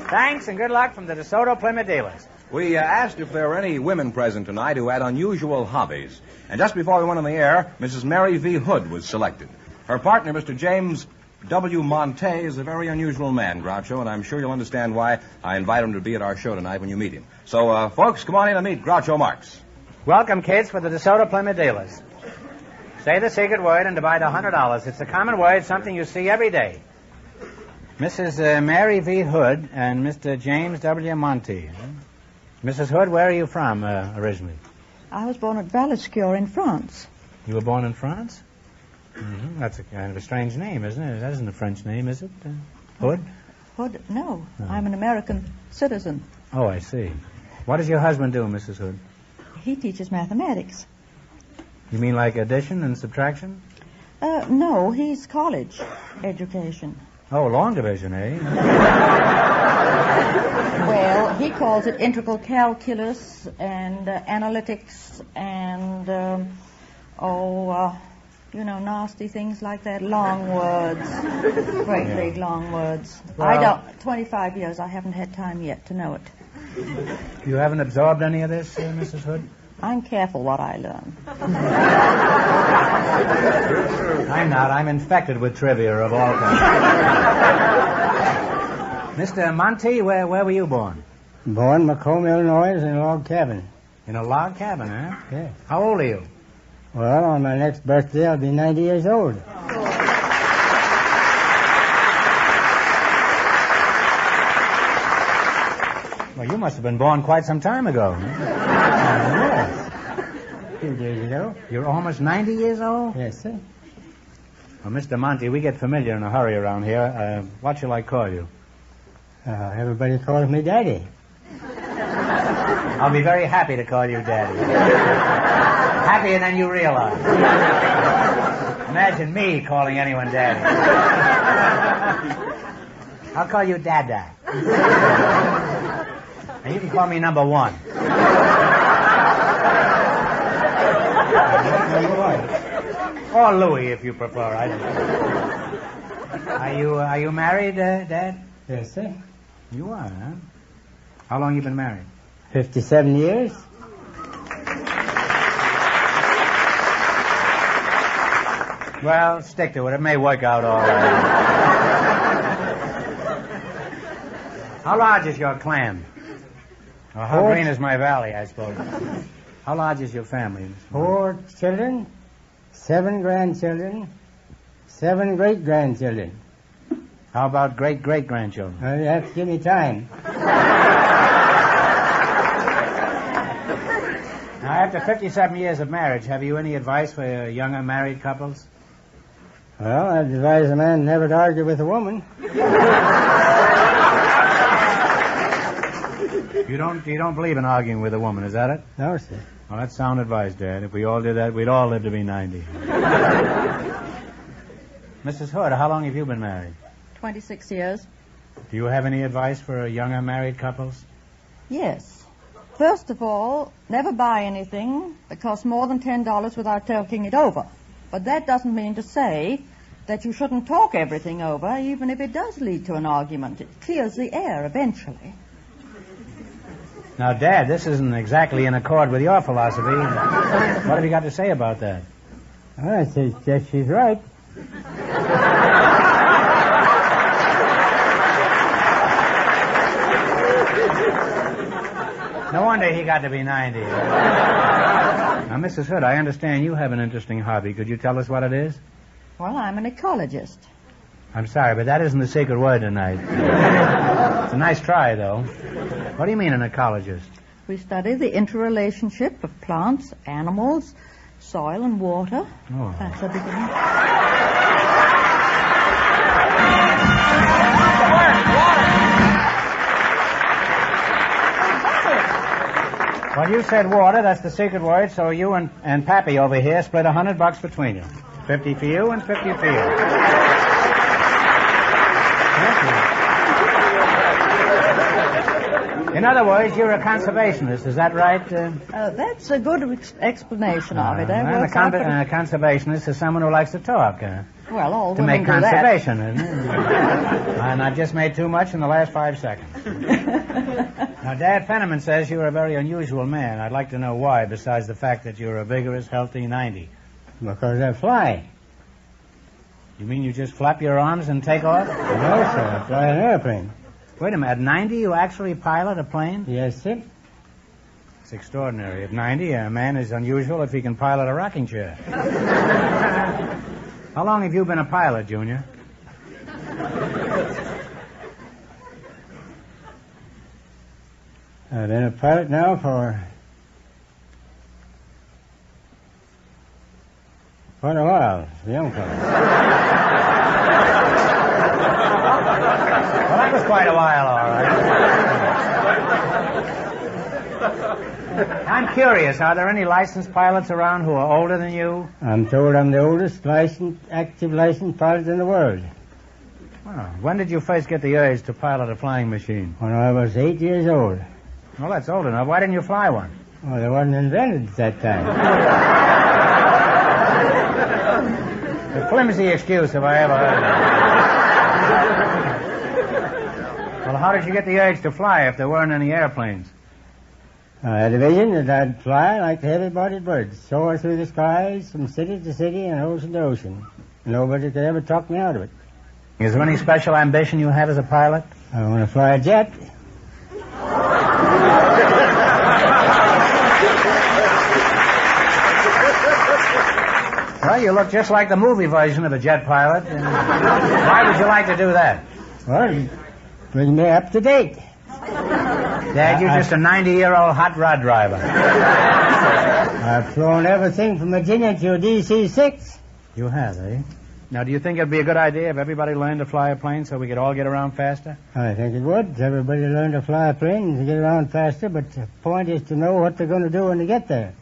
Thanks and good luck from the DeSoto Plymouth dealers. We asked if there were any women present tonight who had unusual hobbies. And just before we went on the air, Mrs. Mary V. Hood was selected. Her partner, Mr. James W. Monte is a very unusual man, Groucho, and I'm sure you'll understand why I invite him to be at our show tonight when you meet him. So, folks, come on in and meet Groucho Marx. Welcome, kids, for the DeSoto Plymouth dealers. Say the secret word and divide $100. It's a common word, something you see every day. Mrs. Mary V. Hood and Mr. James W. Monte. Mrs. Hood, where are you from originally? I was born at Valescure in France. You were born in France? Mm-hmm. That's a kind of a strange name, isn't it? That isn't a French name, is it? Hood? Hood? No. I'm an American citizen. Oh, I see. What does your husband do, Mrs. Hood? He teaches mathematics. You mean like addition and subtraction? No, he's college education. Oh, long division, eh? Well, he calls it integral calculus and analytics and, nasty things like that. Long words. Great big long words. Well, 25 years, I haven't had time yet to know it. You haven't absorbed any of this, Mrs. Hood? I'm careful what I learn. I'm not. I'm infected with trivia of all kinds. Mr. Monte, where were you born? Born Macomb, Illinois, in a log cabin. In a log cabin, huh? Yeah. How old are you? Well, on my next birthday, I'll be 90 years old. Well, you must have been born quite some time ago. Yes. A few days ago. You're almost 90 years old? Yes, sir. Well, Mr. Monte, we get familiar in a hurry around here. What shall I call you? Everybody calls me Daddy. I'll be very happy to call you Daddy. Happier than you realize. Imagine me calling anyone Daddy. I'll call you Dada. And you can call me number one. Or Louis, if you prefer. I don't know. Are you married, Dad? Yes, sir. You are, huh? How long you been married? 57 years. Well, stick to it. It may work out all right. How large is your clan? Or how green is my valley, I suppose? How large is your family? 4 children, 7 grandchildren, 7 great-grandchildren. How about great-great-grandchildren? Well, you have to give me time. Now, after 57 years of marriage, have you any advice for younger married couples? Well, I'd advise a man never to argue with a woman. You don't believe in arguing with a woman, is that it? No, sir. Well, that's sound advice, Dad. If we all did that, we'd all live to be 90. Mrs. Hood, how long have you been married? 26 years. Do you have any advice for younger married couples? Yes. First of all, never buy anything that costs more than $10 without talking it over. But that doesn't mean to say that you shouldn't talk everything over, even if it does lead to an argument. It clears the air eventually. Now, Dad, this isn't exactly in accord with your philosophy. What have you got to say about that? Well, I say she's right. No wonder he got to be 90. Now, Mrs. Hood, I understand you have an interesting hobby. Could you tell us what it is? Well, I'm an ecologist. I'm sorry, but that isn't the secret word tonight. It's a nice try, though. What do you mean, an ecologist? We study the interrelationship of plants, animals, soil, and water. Oh. That's a beginning. Well, you said water. That's the secret word. So you and Pappy over here split $100 between you. 50 for you and 50 for you. In other words, you're a conservationist. Is that right? That's a good explanation of it. And a conservationist is someone who likes to talk. Well, all to women make do conservation, isn't it? And I've just made too much in the last 5 seconds. Now, Dad Fenneman says you're a very unusual man. I'd like to know why, besides the fact that you're a vigorous, healthy 90. Because I fly. You mean you just flap your arms and take off? No, sir. I fly an airplane. Wait a minute. At 90, you actually pilot a plane? Yes, sir. It's extraordinary. At 90, a man is unusual if he can pilot a rocking chair. How long have you been a pilot, Junior? I've been a pilot now for quite a while. A young fellow. Well, that was quite a while, all right. I'm curious, are there any licensed pilots around who are older than you? I'm told I'm the oldest active licensed pilot in the world. Well, when did you first get the urge to pilot a flying machine? When I was 8 years old. Well, that's old enough. Why didn't you fly one? Well, they wasn't invented at that time. The flimsy excuse have I ever heard of. Well, how did you get the urge to fly if there weren't any airplanes? I had a vision that I'd fly like the heavy-bodied birds, soar through the skies from city to city and ocean to ocean. Nobody could ever talk me out of it. Is there any special ambition you have as a pilot? I want to fly a jet. Well, you look just like the movie version of a jet pilot. Why would you like to do that? Well, bring me up to date. Dad, you're just a 90-year-old hot rod driver. I've flown everything from Virginia to DC-6. You have, eh? Now, do you think it'd be a good idea if everybody learned to fly a plane so we could all get around faster? I think it would. Everybody learn to fly a plane to get around faster, but the point is to know what they're going to do when they get there.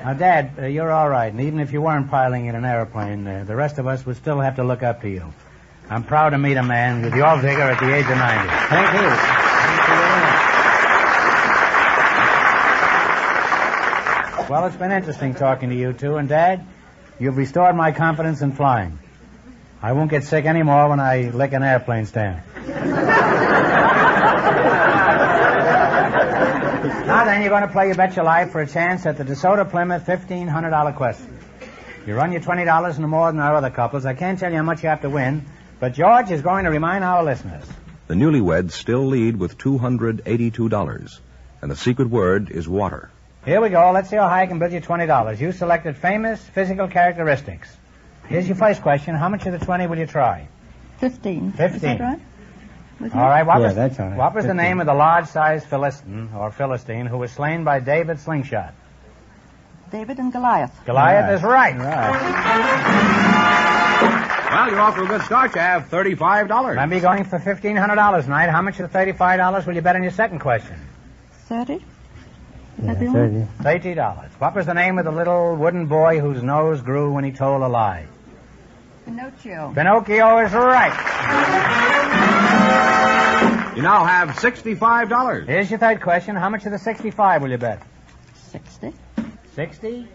Now, Dad, you're all right, and even if you weren't piloting in an airplane, the rest of us would still have to look up to you. I'm proud to meet a man with your vigor at the age of 90. Thank you. Well, it's been interesting talking to you two, and Dad, you've restored my confidence in flying. I won't get sick anymore when I lick an airplane stand. Now then, you're going to play You Bet Your Life for a chance at the DeSoto Plymouth $1,500 question. You run your $20 no more than our other couples. I can't tell you how much you have to win, but George is going to remind our listeners. The newlyweds still lead with $282, and the secret word is water. Here we go. Let's see how high I can build you $20. You selected famous physical characteristics. Here's your first question. How much of the 20 will you try? 15. 15. Is that right? All right. What That's was the name of the large-sized Philistine who was slain by David Slingshot? David and Goliath. Goliath is right. Well, you're off to a good start. You have $35. Remember, you're going for $1,500 tonight. How much of the $35 will you bet on your second question? 30. Yeah, 30. $30. What was the name of the little wooden boy whose nose grew when he told a lie? Pinocchio. Pinocchio is right. You now have $65. Here's your third question. How much of the 65 will you bet? 60. 60?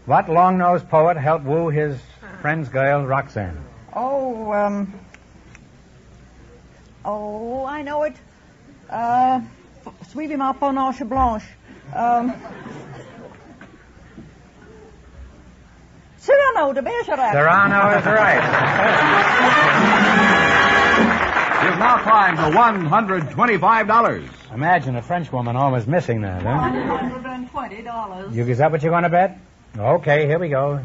What long-nosed poet helped woo his friend's girl, Roxanne? Oh, I know it. Suivez ma panache blanche. Cyrano de Bergerac. Cyrano is right. You've now climbed to $125. Imagine a Frenchwoman almost missing that, huh? $120. Is that what you're going to bet? Okay, here we go.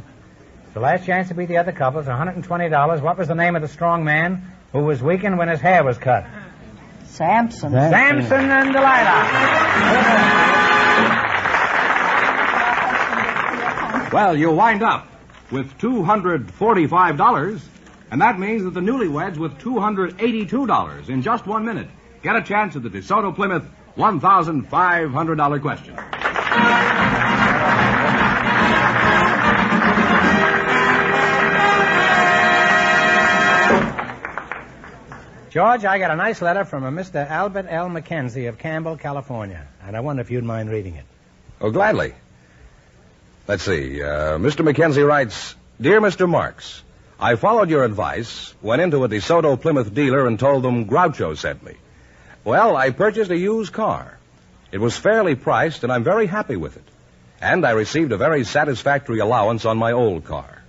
The last chance to beat the other couples, $120. What was the name of the strong man who was weakened when his hair was cut? Samson. Samson and Delilah. Well, you wind up with $245, and that means that the newlyweds with $282 in just 1 minute get a chance at the DeSoto Plymouth $1,500 question. George, I got a nice letter from a Mr. Albert L. Mackenzie of Campbell, California, and I wonder if you'd mind reading it. Oh, gladly. Let's see. Mr. Mackenzie writes, Dear Mr. Marks, I followed your advice, went into a DeSoto Plymouth dealer and told them Groucho sent me. Well, I purchased a used car. It was fairly priced, and I'm very happy with it. and I received a very satisfactory allowance on my old car.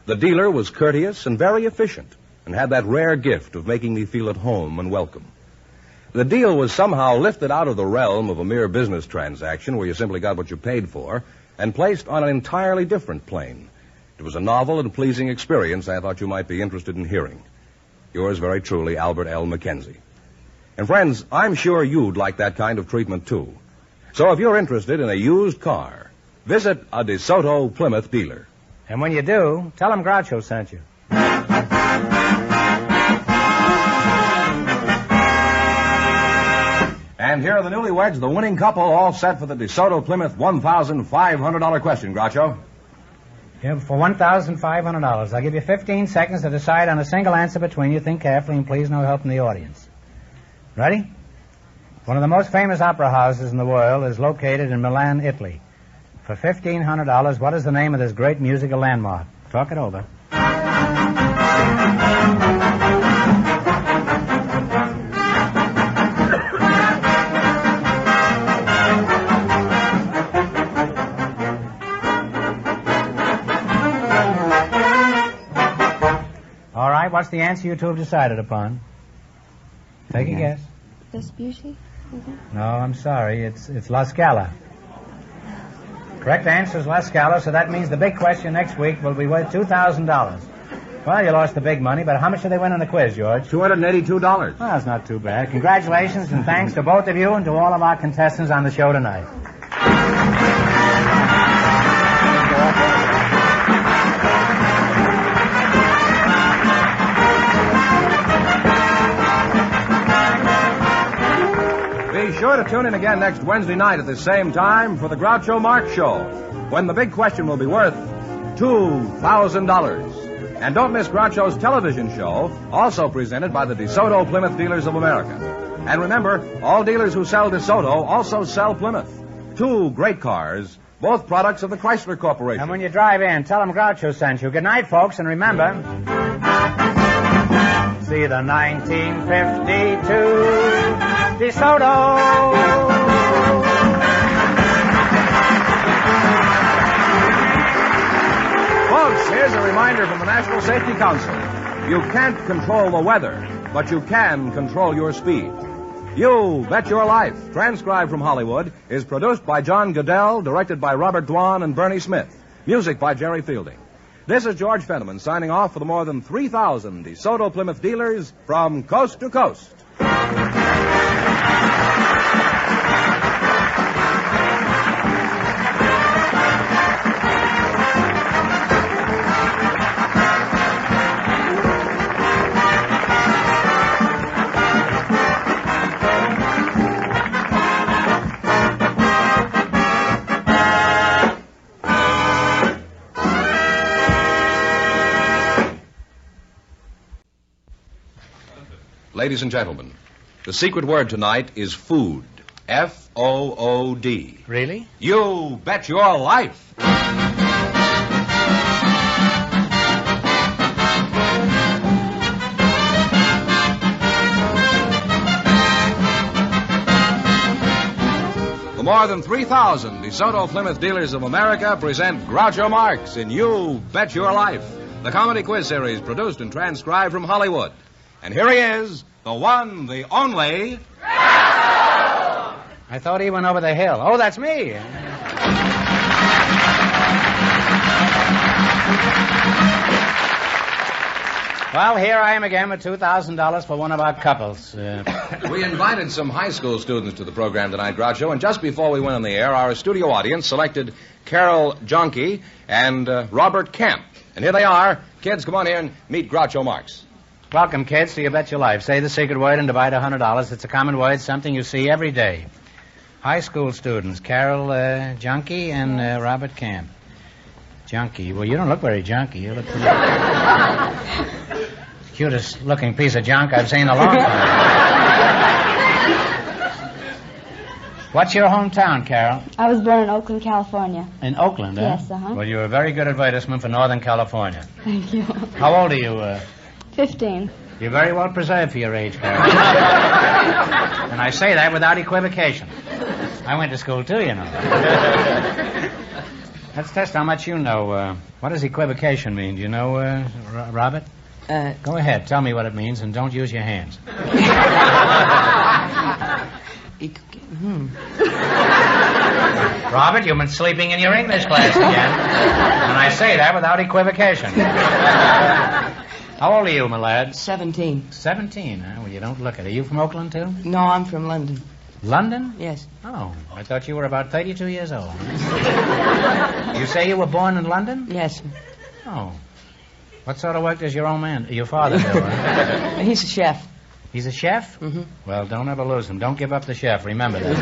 The dealer was courteous and very efficient, and had that rare gift of making me feel at home and welcome. The deal was somehow lifted out of the realm of a mere business transaction where you simply got what you paid for and placed on an entirely different plane. It was a novel and pleasing experience I thought you might be interested in hearing. Yours very truly, Albert L. Mackenzie. And friends, I'm sure you'd like that kind of treatment too. So if you're interested in a used car, visit a DeSoto Plymouth dealer. And when you do, tell them Groucho sent you. And here are the newlyweds, the winning couple, all set for the DeSoto Plymouth $1,500 question, Groucho. Yeah, for $1,500. I'll give you 15 seconds to decide on a single answer between you. Think carefully, and please no help from the audience. Ready? One of the most famous opera houses in the world is located in Milan, Italy. For $1,500, what is the name of this great musical landmark? Talk it over. All right, what's the answer you two have decided upon? Take a guess. Vespucci? No, I'm sorry. It's La Scala. Correct answer is La Scala, so that means the big question next week will be worth $2,000. Well, you lost the big money, but how much did they win on the quiz, George? $282. Well, that's not too bad. Congratulations, and thanks to both of you and to all of our contestants on the show tonight. Be sure to tune in again next Wednesday night at the same time for the Groucho Marx Show, when the big question will be worth $2,000. And don't miss Groucho's television show, also presented by the DeSoto Plymouth Dealers of America. And remember, all dealers who sell DeSoto also sell Plymouth. Two great cars, both products of the Chrysler Corporation. And when you drive in, tell them Groucho sent you. Good night, folks, and remember, see the 1952 DeSoto. Folks, here's a reminder from the National Safety Council. You can't control the weather, but you can control your speed. You Bet Your Life, transcribed from Hollywood, is produced by John Goodell, directed by Robert Dwan and Bernie Smith. Music by Jerry Fielding. This is George Fenneman signing off for the more than 3,000 DeSoto Plymouth dealers from coast to coast. Ladies and gentlemen, the secret word tonight is food. F-O-O-D. Really? You bet your life. The more than 3,000 DeSoto Plymouth Dealers of America present Groucho Marx in You Bet Your Life, the comedy quiz series produced and transcribed from Hollywood. And here he is, the one, the only... I thought he went over the hill. Oh, that's me. Well, here I am again with $2,000 for one of our couples. We invited some high school students to the program tonight, Groucho, and just before we went on the air, our studio audience selected Carol Junkie and Robert Kemp. And here they are. Kids, come on here and meet Groucho Marx. Welcome, kids, to You Bet Your Life. Say the secret word and divide $100. It's a common word, something you see every day. High school students, Carol Junkie and Robert Camp. Junkie. Well, you don't look very junky. You look pretty... Cutest looking piece of junk I've seen in a long time. What's your hometown, Carol? I was born in Oakland, California. In Oakland, eh? Yes, uh-huh. Well, you're a very good advertisement for Northern California. Thank you. How old are you? 15. You're very well preserved for your age, Carol. And I say that without equivocation. I went to school, too, you know. Let's test how much you know. What does equivocation mean? Do you know, Robert? Go ahead. Tell me what it means, and don't use your hands. Robert, you've been sleeping in your English class again. And I say that without equivocation. How old are you, my lad? 17. 17, huh? Well, you don't look it. Are you from Oakland, too? No, I'm from London. London? Yes. Oh, I thought you were about 32 years old. You say you were born in London? Yes. Oh. What sort of work does your father do? Huh? He's a chef. He's a chef? Mm-hmm. Well, don't ever lose him. Don't give up the chef. Remember that.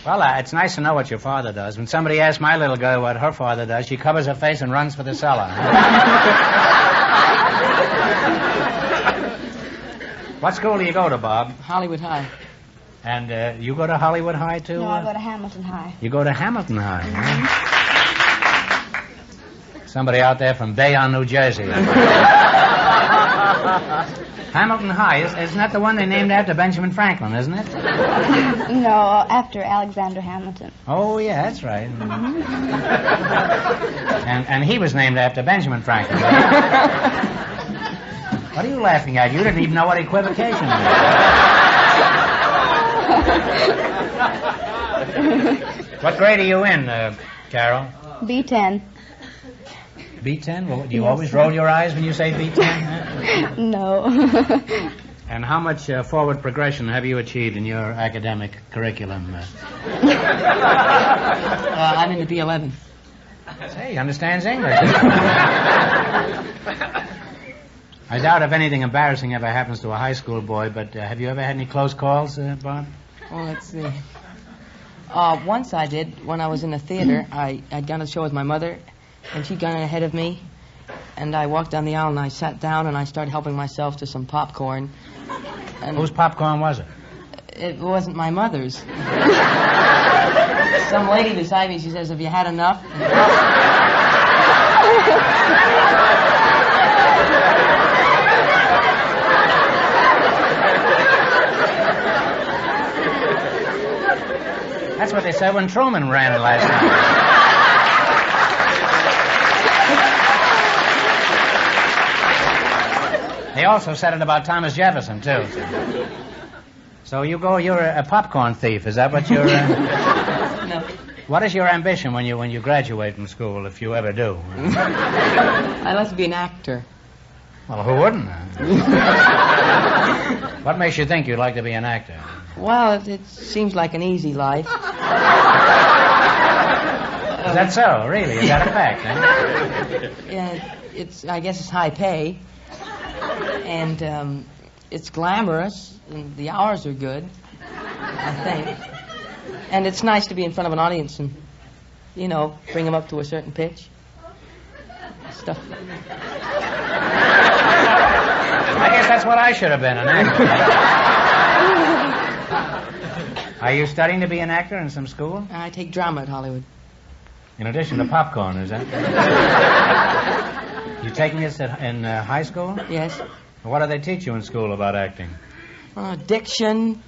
Well, it's nice to know what your father does. When somebody asks my little girl what her father does, she covers her face and runs for the cellar. What school do you go to, Bob? Hollywood High. And you go to Hollywood High, too? No, I go to Hamilton High. You go to Hamilton High. Mm-hmm. Somebody out there from Bayonne, New Jersey. Hamilton High, isn't that the one they named after Benjamin Franklin, isn't it? No, after Alexander Hamilton. Oh, yeah, that's right. Mm-hmm. And he was named after Benjamin Franklin. What are you laughing at? You didn't even know what equivocation was. What grade are you in, Carol? B10. B10? Well, do you always roll your eyes when you say B10? Huh? No. And how much forward progression have you achieved in your academic curriculum? I'm in the B11. Say, he understands English. I doubt if anything embarrassing ever happens to a high school boy, but have you ever had any close calls, Bob? Well, let's see. Once I did, when I was in the theater. I'd gone to the show with my mother, and she'd gone ahead of me. And I walked down the aisle, and I sat down, and I started helping myself to some popcorn. And whose popcorn was it? It wasn't my mother's. Some lady beside me, she says, "Have you had enough?" That's what they said when Truman ran it last night. They also said it about Thomas Jefferson, too. So you're a popcorn thief. Is that what you're... No. What is your ambition when you graduate from school, if you ever do? I'd like to be an actor. Well, who wouldn't? What makes you think you'd like to be an actor? Well, it seems like an easy life. Is that so? Really? Is that a fact? Huh? Yeah, I guess it's high pay. And it's glamorous, and the hours are good, I think. And it's nice to be in front of an audience and, bring them up to a certain pitch. Stuff. I guess that's what I should have been, an actor. Are you studying to be an actor in some school? I take drama at Hollywood. In addition to popcorn, is that? You taking this in high school? Yes. What do they teach you in school about acting? Diction,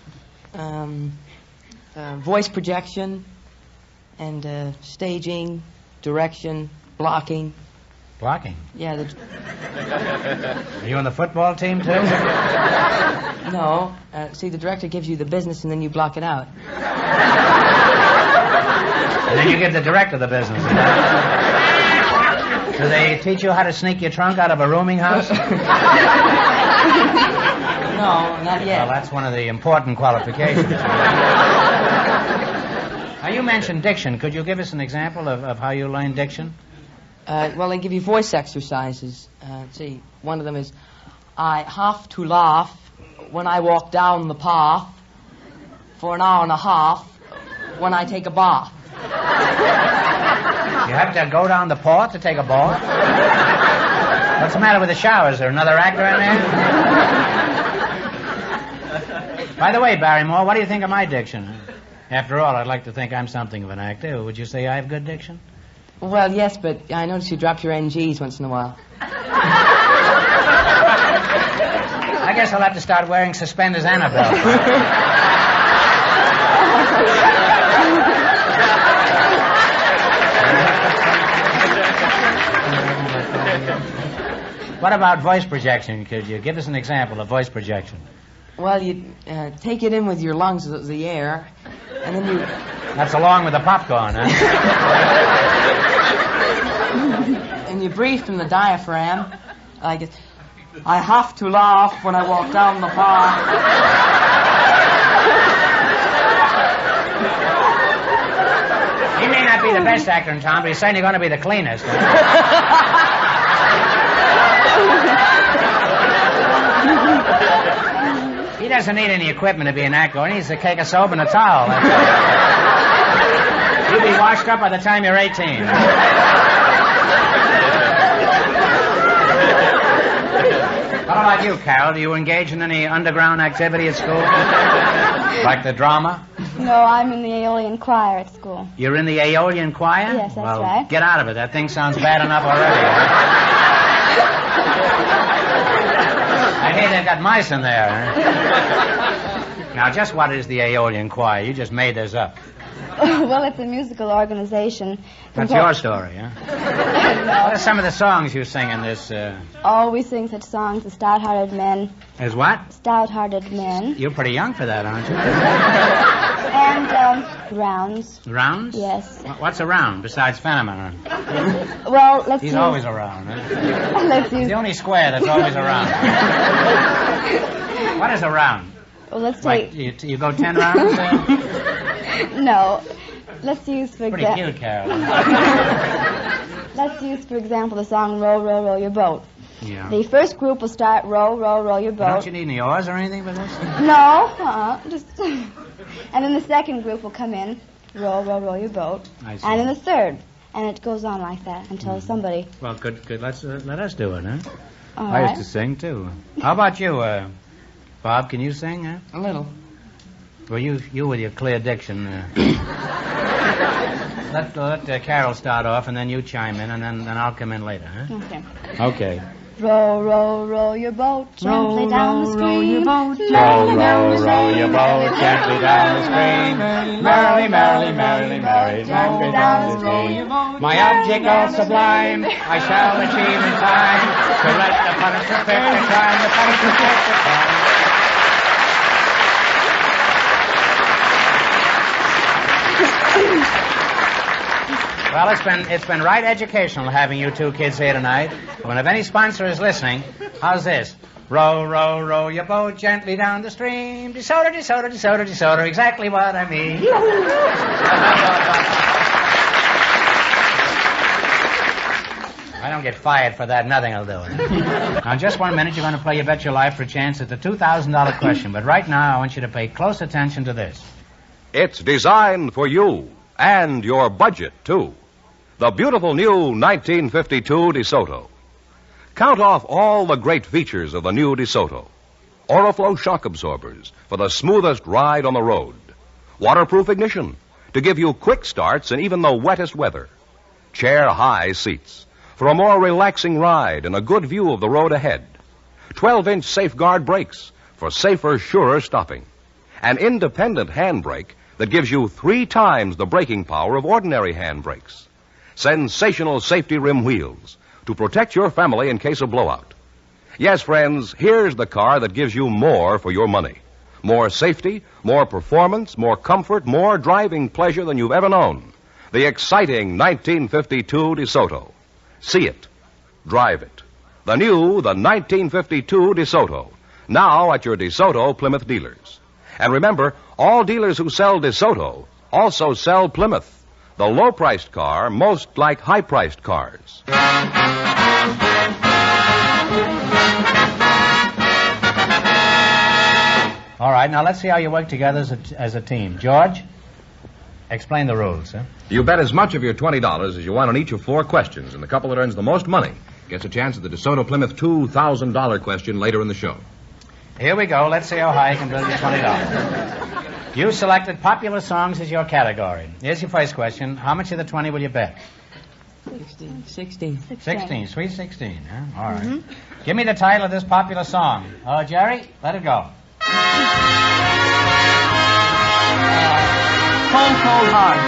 voice projection, and staging, direction, blocking. Blocking? Yeah. Are you on the football team, too? No. See, the director gives you the business, and then you block it out. And then you give the director the business. Do they teach you how to sneak your trunk out of a rooming house? No, not yet. Well, that's one of the important qualifications. Now, you mentioned diction. Could you give us an example of how you learn diction? Well, they give you voice exercises. See, one of them is, I have to laugh when I walk down the path for an hour and a half when I take a bath. You have to go down the path to take a bath? What's the matter with the shower? Is there another actor in there? By the way, Barrymore, what do you think of my diction? After all, I'd like to think I'm something of an actor. Would you say I have good diction? Well, yes, but I notice you drop your NGs once in a while. I guess I'll have to start wearing suspenders and a belt. What about voice projection? Could you give us an example of voice projection? Well, you take it in with your lungs, the air, and then you... That's along with the popcorn, huh? And you breathe from the diaphragm. Like, I have to laugh when I walk down the park. He may not be the best actor in town, but he's certainly going to be the cleanest. He doesn't need any equipment to be an actor. He needs a cake of soap and a towel. You'll be washed up by the time you're 18. What about you, Carol? Do you engage in any underground activity at school? Like the drama? No, I'm in the Aeolian choir at school. You're in the Aeolian choir? Yes, that's well, right. Get out of it. That thing sounds bad enough already. I hear they've got mice in there. Huh? Now, just what is the Aeolian choir? You just made this up. Well, it's a musical organization. That's your story, huh? No. What are some of the songs you sing in this? Oh, we sing such songs as Stout-Hearted Men. As what? Stout-Hearted Men. You're pretty young for that, aren't you? And rounds. Rounds? Yes. What's a round besides Fenneman? Well, let's He's use... always around, huh? Let's use... He's the only square that's always around. What is a round? Well, let's Like, take... you go 10 rounds? No. Let's use, for Pretty example... cute, Carol. Let's use, for example, the song Row, Row, Row Your Boat. Yeah. The first group will start Row, Row, Row Your Boat. Don't you need any oars or anything for this? No, just... And then the second group will come in, Row, Row, Row Your Boat. I see. And then the third. And it goes on like that until somebody... Well, good. Let us do it, huh? All I right. used to sing, too. How about you, Bob? Can you sing, huh? A little. Well, you with your clear diction. Let Carol start off, and then you chime in, and then I'll come in later, huh? Okay. Okay. Row, row, row your boat gently down the stream. Row, row, row your boat gently down the stream. Merrily, merrily, merrily, merrily, gently down the stream. My object all sublime, I shall achieve in time. To let the punishment fit the crime, the punishment fit the crime. Well, it's been right educational having you two kids here tonight. Well, if any sponsor is listening, how's this? Row, row, row your boat gently down the stream. DeSoto, DeSoto, DeSoto, DeSoto, exactly what I mean. I don't get fired for that. Nothing will do it. Now, in just 1 minute, you're going to play You Bet Your Life for a chance at the $2,000 question. But right now, I want you to pay close attention to this. It's designed for you and your budget, too. The beautiful new 1952 DeSoto. Count off all the great features of the new DeSoto. Oriflow shock absorbers for the smoothest ride on the road. Waterproof ignition to give you quick starts in even the wettest weather. Chair-high seats for a more relaxing ride and a good view of the road ahead. 12-inch safeguard brakes for safer, surer stopping. An independent handbrake that gives you 3 times the braking power of ordinary handbrakes. Sensational safety rim wheels to protect your family in case of blowout. Yes, friends, here's the car that gives you more for your money. More safety, more performance, more comfort, more driving pleasure than you've ever known. The exciting 1952 DeSoto. See it. Drive it. The new, the 1952 DeSoto. Now at your DeSoto Plymouth dealers. And remember, all dealers who sell DeSoto also sell Plymouth, the low-priced car most like high-priced cars. All right, now let's see how you work together as a team. George, explain the rules, huh? You bet as much of your $20 as you want on each of 4 questions, and the couple that earns the most money gets a chance at the DeSoto Plymouth $2,000 question later in the show. Here we go. Let's see how high you can build your $20. You selected popular songs as your category. Here's your first question. How much of the 20 will you bet? 16. 16. Sweet 16, huh? All right. Give me the title of this popular song. Oh, Jerry, let it go. Cold, cold heart.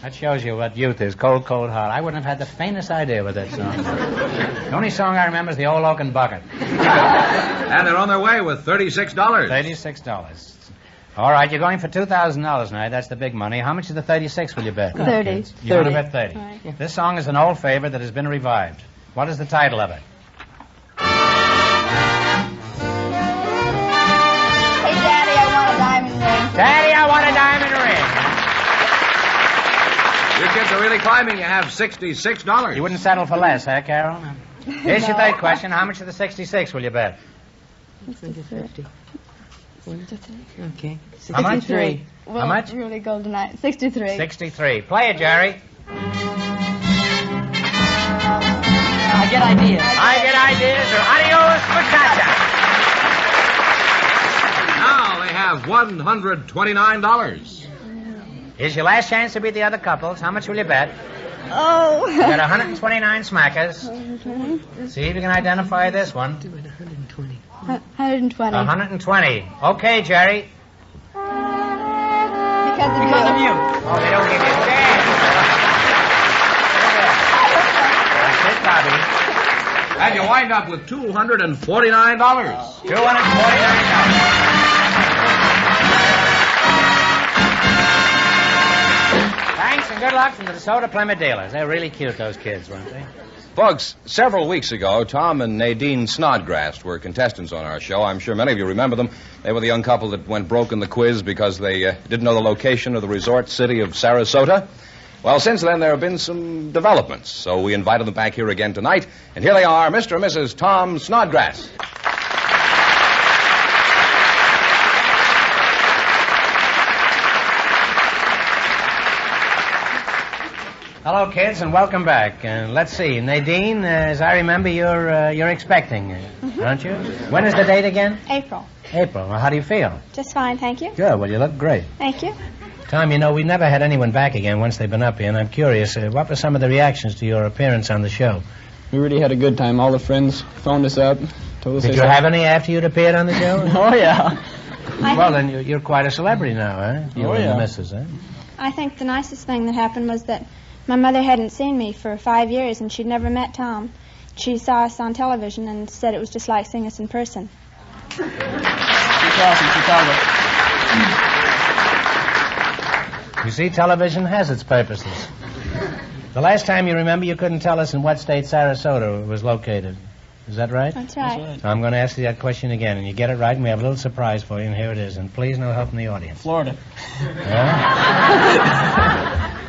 That shows you what youth is, cold, cold heart. I wouldn't have had the faintest idea what that song was. The only song I remember is the Old Oaken Bucket. And they're on their way with $36. $36. All right, you're going for $2,000 now. That's the big money. How much of the 36 will you bet? 30. You want to bet 30. Right. This song is an old favorite that has been revived. What is the title of it? Hey, Daddy, I want a diamond ring. Daddy, I want a diamond ring. You kids are really climbing. You have $66. You wouldn't settle for less, huh, Carol? Here's your third question. How much of the 66 will you bet? 50. Okay. How much? 63. How much? Really go tonight. 63. 63. Play it, Jerry. I get ideas. I get ideas, or adios, muchacha. Now they have $129. Here's your last chance to beat the other couples. How much will you bet? Oh. You got 129 smackers. See if you can identify this one. 120. 120. Okay, Jerry. Because of you. Oh, they don't give you a chance. That's it, Bobby. And you wind up with $249. $249. Thanks and good luck from the DeSoto Plymouth dealers. They're really cute, those kids, weren't they? Folks, several weeks ago, Tom and Nadine Snodgrass were contestants on our show. I'm sure many of you remember them. They were the young couple that went broke in the quiz because they didn't know the location of the resort city of Sarasota. Well, since then, there have been some developments, so we invited them back here again tonight. And here they are, Mr. and Mrs. Tom Snodgrass. Hello, kids, and welcome back. Let's see, Nadine, as I remember, you're expecting, aren't you? When is the date again? April. April. Well, how do you feel? Just fine, thank you. Good. Well, you look great. Thank you. Tom, you know, we never had anyone back again once they've been up here, and I'm curious, what were some of the reactions to your appearance on the show? We really had a good time. All the friends phoned us up, told us. Did you have any after you'd appeared on the show? Oh, yeah. Well, then you're quite a celebrity now, huh? You and the missus, huh? I think the nicest thing that happened was that my mother hadn't seen me for 5 years, and she'd never met Tom. She saw us on television and said it was just like seeing us in person. She's awesome, Chicago. You see, television has its purposes. The last time you remember, you couldn't tell us in what state Sarasota was located. Is that right? That's right. So I'm going to ask you that question again, and you get it right, and we have a little surprise for you, and here it is. And please, no help from the audience. Florida. Yeah?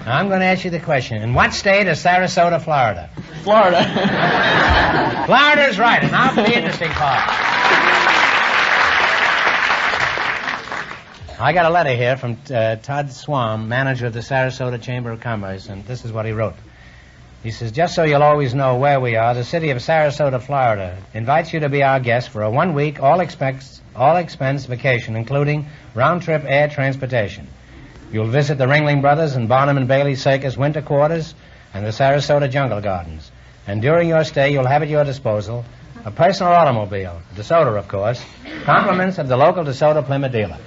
I'm going to ask you the question. In what state is Sarasota, Florida? Florida. Florida's right, and now for the interesting part. I got a letter here from Todd Swam, manager of the Sarasota Chamber of Commerce, and this is what he wrote. He says, just so you'll always know where we are, the city of Sarasota, Florida, invites you to be our guest for a 1-week, all-expense vacation, including round-trip air transportation. You'll visit the Ringling Brothers and Barnum and Bailey Circus winter quarters and the Sarasota Jungle Gardens. And during your stay, you'll have at your disposal a personal automobile, DeSoto, of course, compliments of the local DeSoto Plymouth dealer.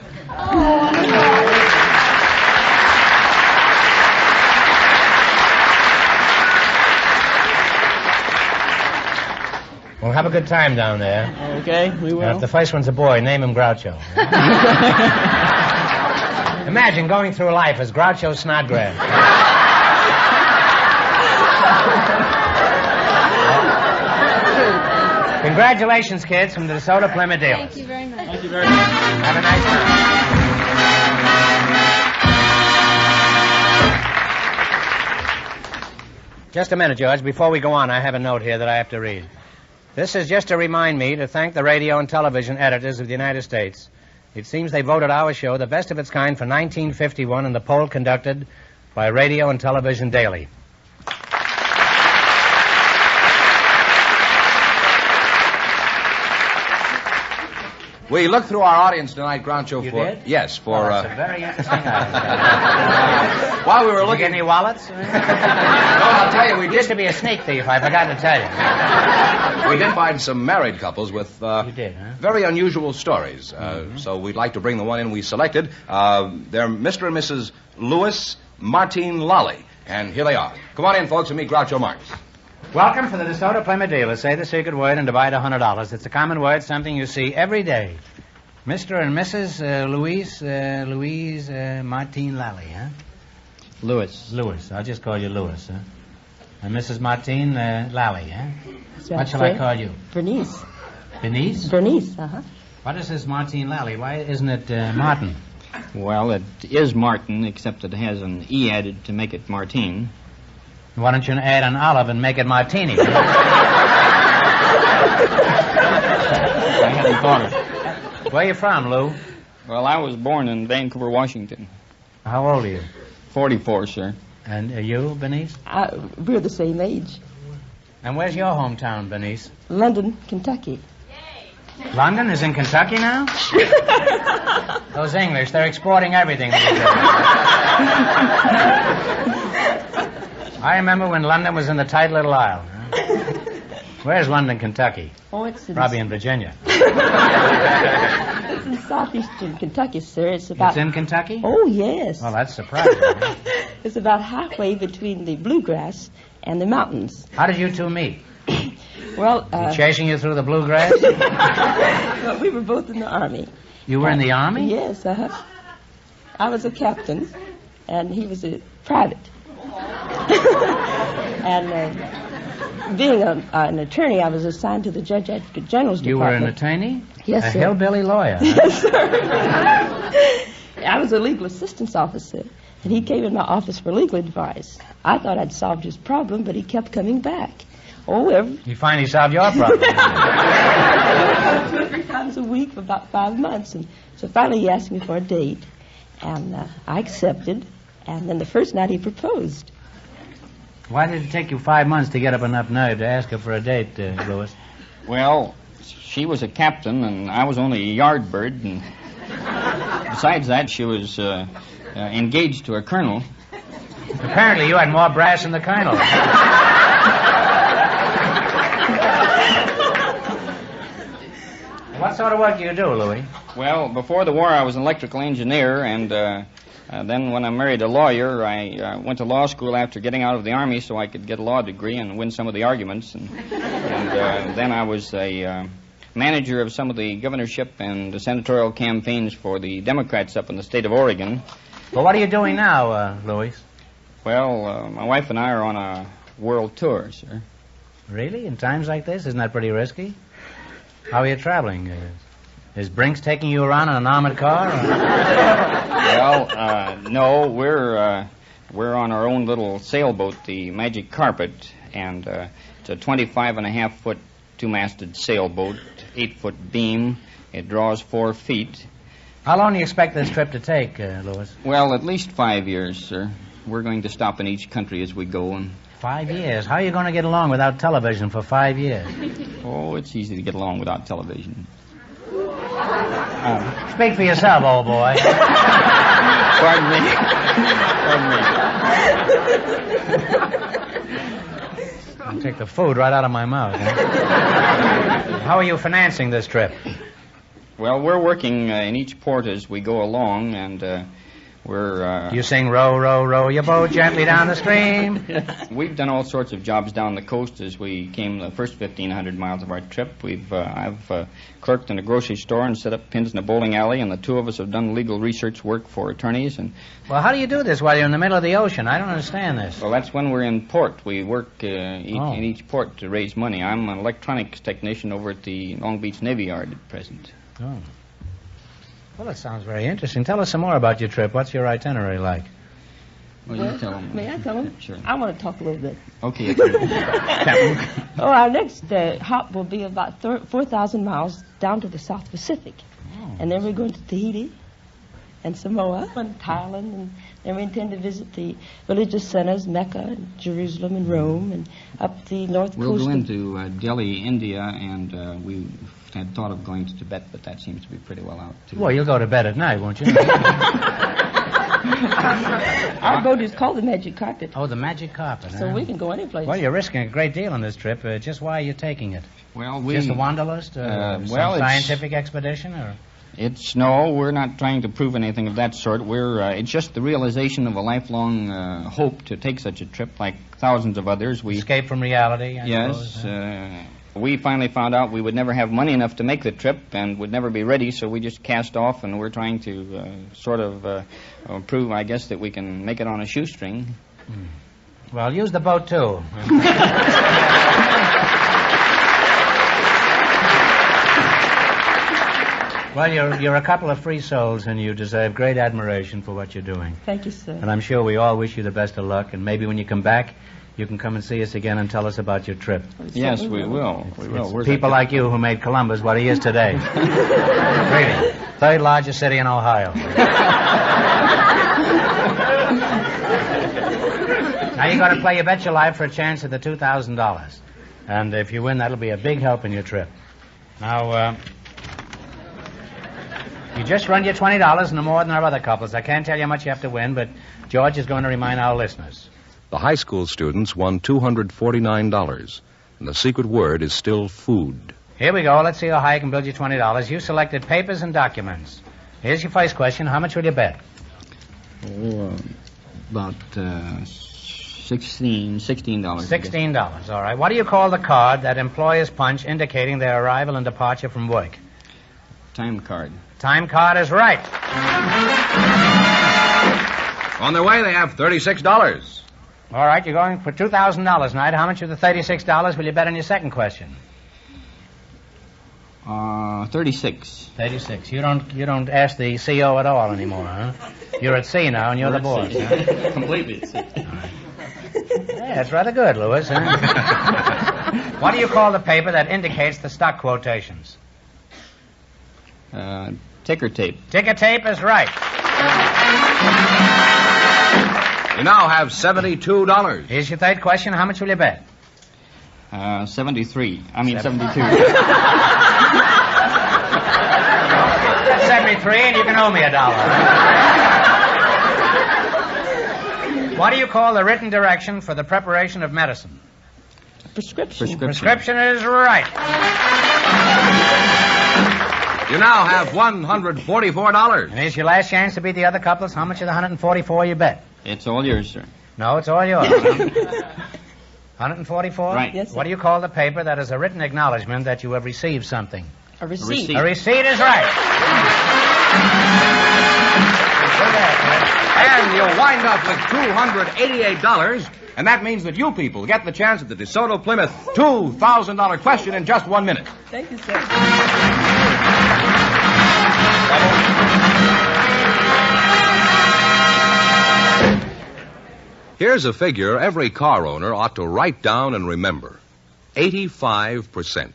We'll have a good time down there. Okay, we will. If the first one's a boy, name him Groucho. Imagine going through life as Groucho Snodgrass. Congratulations, kids, from the DeSoto Plymouth dealers. Thank you very much. Thank you very much. Have a nice time. Just a minute, George. Before we go on, I have a note here that I have to read. This is just to remind me to thank the radio and television editors of the United States. It seems they voted our show the best of its kind for 1951 in the poll conducted by Radio and Television Daily. We looked through our audience tonight, Groucho, You for... did? Yes, for... Oh, that's a very interesting item. While we were Did you looking... get any wallets? No, I'll tell you, we Used to did... be a sneak thief, I forgot to tell you. We did find some married couples with You did, huh? very unusual stories. So we'd like to bring the one in we selected. They're Mr. and Mrs. Louis Martine Lally. And here they are. Come on in, folks, and meet Groucho Marx. Welcome for the DeSoto Plymouth dealer. Say the secret word and divide $100. It's a common word, something you see every day. Mr. and Mrs. Louise Martine Lally, huh? Louis. I'll just call you Louis, huh? And Mrs. Martine Lally, huh? What shall I call you? Bernice. Bernice? Bernice, uh-huh. What is this Martine Lally? Why isn't it Martin? Well, it is Martin, except it has an E added to make it Martine. Why don't you add an olive and make it Martini? I hadn't thought of it. Where are you from, Lou? Well, I was born in Vancouver, Washington. How old are you? 44, sir. And you, Bernice? We're the same age. And where's your hometown, Bernice? London, Kentucky. London is in Kentucky now? Those English, they're exporting everything these days. I remember when London was in the tight little isle. Huh? Where's London, Kentucky? Oh, it's in... Probably in Virginia. It's in southeastern Kentucky, sir. It's in Kentucky? Oh, yes. Well, that's surprising. Huh? It's about halfway between the bluegrass and the mountains. How did you two meet? Well, he chasing you through the bluegrass? Well, we were both in the Army. You were in the Army? Yes, I was a captain, and he was a private. And being an attorney, I was assigned to the Judge Advocate General's Department. You were an attorney? Yes, sir. A hillbilly lawyer? Huh? Yes, sir. I was a legal assistance officer, and he came in my office for legal advice. I thought I'd solved his problem, but he kept coming back. He finally solved your problem. 2 or 3 times a week for about 5 months. And so finally he asked me for a date. And I accepted. And then the first night he proposed. Why did it take you 5 months to get up enough nerve to ask her for a date, Louis? Well, she was a captain, and I was only a yard bird. And besides that, she was engaged to a colonel. Apparently you had more brass than the colonel. What sort of work do you do, Louis? Well, before the war, I was an electrical engineer, and then when I married a lawyer, I went to law school after getting out of the Army so I could get a law degree and win some of the arguments. And then I was a manager of some of the governorship and the senatorial campaigns for the Democrats up in the state of Oregon. Well, what are you doing now, Louis? Well, my wife and I are on a world tour, sir. Really? In times like this? Isn't that pretty risky? How are you traveling? Is Brinks taking you around in an armored car? Well, no. We're on our own little sailboat, the Magic Carpet, and it's a 25.5-foot two-masted sailboat, 8-foot beam. It draws 4 feet. How long do you expect this trip to take, Louis? Well, at least 5 years, sir. We're going to stop in each country as we go. And 5 years? How are you going to get along without television for 5 years? Oh, it's easy to get along without television. Speak for yourself, old boy. Pardon me. I'll take the food right out of my mouth. Huh? How are you financing this trip? Well, we're working in each port as we go along, and we're... You sing Row, Row, Row Your Boat Gently Down the Stream. We've done all sorts of jobs down the coast as we came the first 1,500 miles of our trip. I've clerked in a grocery store and set up pins in a bowling alley, and the two of us have done legal research work for attorneys. And well, how do you do this while you're in the middle of the ocean? I don't understand this. Well, that's when we're in port. We work in each port to raise money. I'm an electronics technician over at the Long Beach Navy Yard at present. Oh. Well, that sounds very interesting. Tell us some more about your trip. What's your itinerary like? Well, you tell them. May I tell them? Sure. I want to talk a little bit. Okay. Our next hop will be about 4,000 miles down to the South Pacific. Oh. And then we're going to Tahiti and Samoa and Thailand. And then we intend to visit the religious centers, Mecca, and Jerusalem, and Rome, and up the north we'll coast. We'll go into Delhi, India, and we had thought of going to Tibet, but that seems to be pretty well out, too. Well, you'll go to bed at night, won't you? Our boat is called the Magic Carpet. Oh, the Magic Carpet, So we can go any place. Well, you're risking a great deal on this trip. Just why are you taking it? Well, Just a wanderlust? Some scientific expedition? Or? No, we're not trying to prove anything of that sort. It's just the realization of a lifelong hope to take such a trip, like thousands of others. We escape from reality, I yes. suppose, we finally found out we would never have money enough to make the trip and would never be ready, so we just cast off, and we're trying to prove, I guess, that we can make it on a shoestring. Well, use the boat, too. Well, you're a couple of free souls, and you deserve great admiration for what you're doing. Thank you, sir. And I'm sure we all wish you the best of luck, and maybe when you come back, you can come and see us again and tell us about your trip. Yes, we will. We will. It's people like you who made Columbus what he is today. Really. Third largest city in Ohio. Now you're going to play You Bet Your Life for a chance at the $2,000. And if you win, that'll be a big help in your trip. Now, you just run your $20 no more than our other couples. I can't tell you how much you have to win, but George is going to remind our listeners. The high school students won $249, and the secret word is still food. Here we go. Let's see how high I can build you $20. You selected papers and documents. Here's your first question. How much will you bet? About $16. $16, all right. What do you call the card that employers punch indicating their arrival and departure from work? Time card. Time card is right. On their way, they have $36. All right, you're going for $2,000 tonight. How much of the $36 will you bet on your second question? 36. 36. You don't ask the CO at all anymore, huh? You're at sea now, and you're the boss. Huh? Completely at sea. Yeah, that's rather good, Louis. Huh? What do you call the paper that indicates the stock quotations? Ticker tape. Ticker tape is right. You now have $72. Here's your third question. How much will you bet? 73. I mean, 72. That's 73, and you can owe me $1. What do you call the written direction for the preparation of medicine? Prescription. Prescription is right. You now have $144. And here's your last chance to beat the other couples. How much of the 144 you bet? It's all yours, sir. No, it's all yours. 144? Right. Yes, sir. What do you call the paper that is a written acknowledgement that you have received something? A receipt. A receipt is right. And you'll wind up with $288, and that means that you people get the chance at the DeSoto Plymouth $2,000 question in just 1 minute. Thank you, sir. Here's a figure every car owner ought to write down and remember. 85%.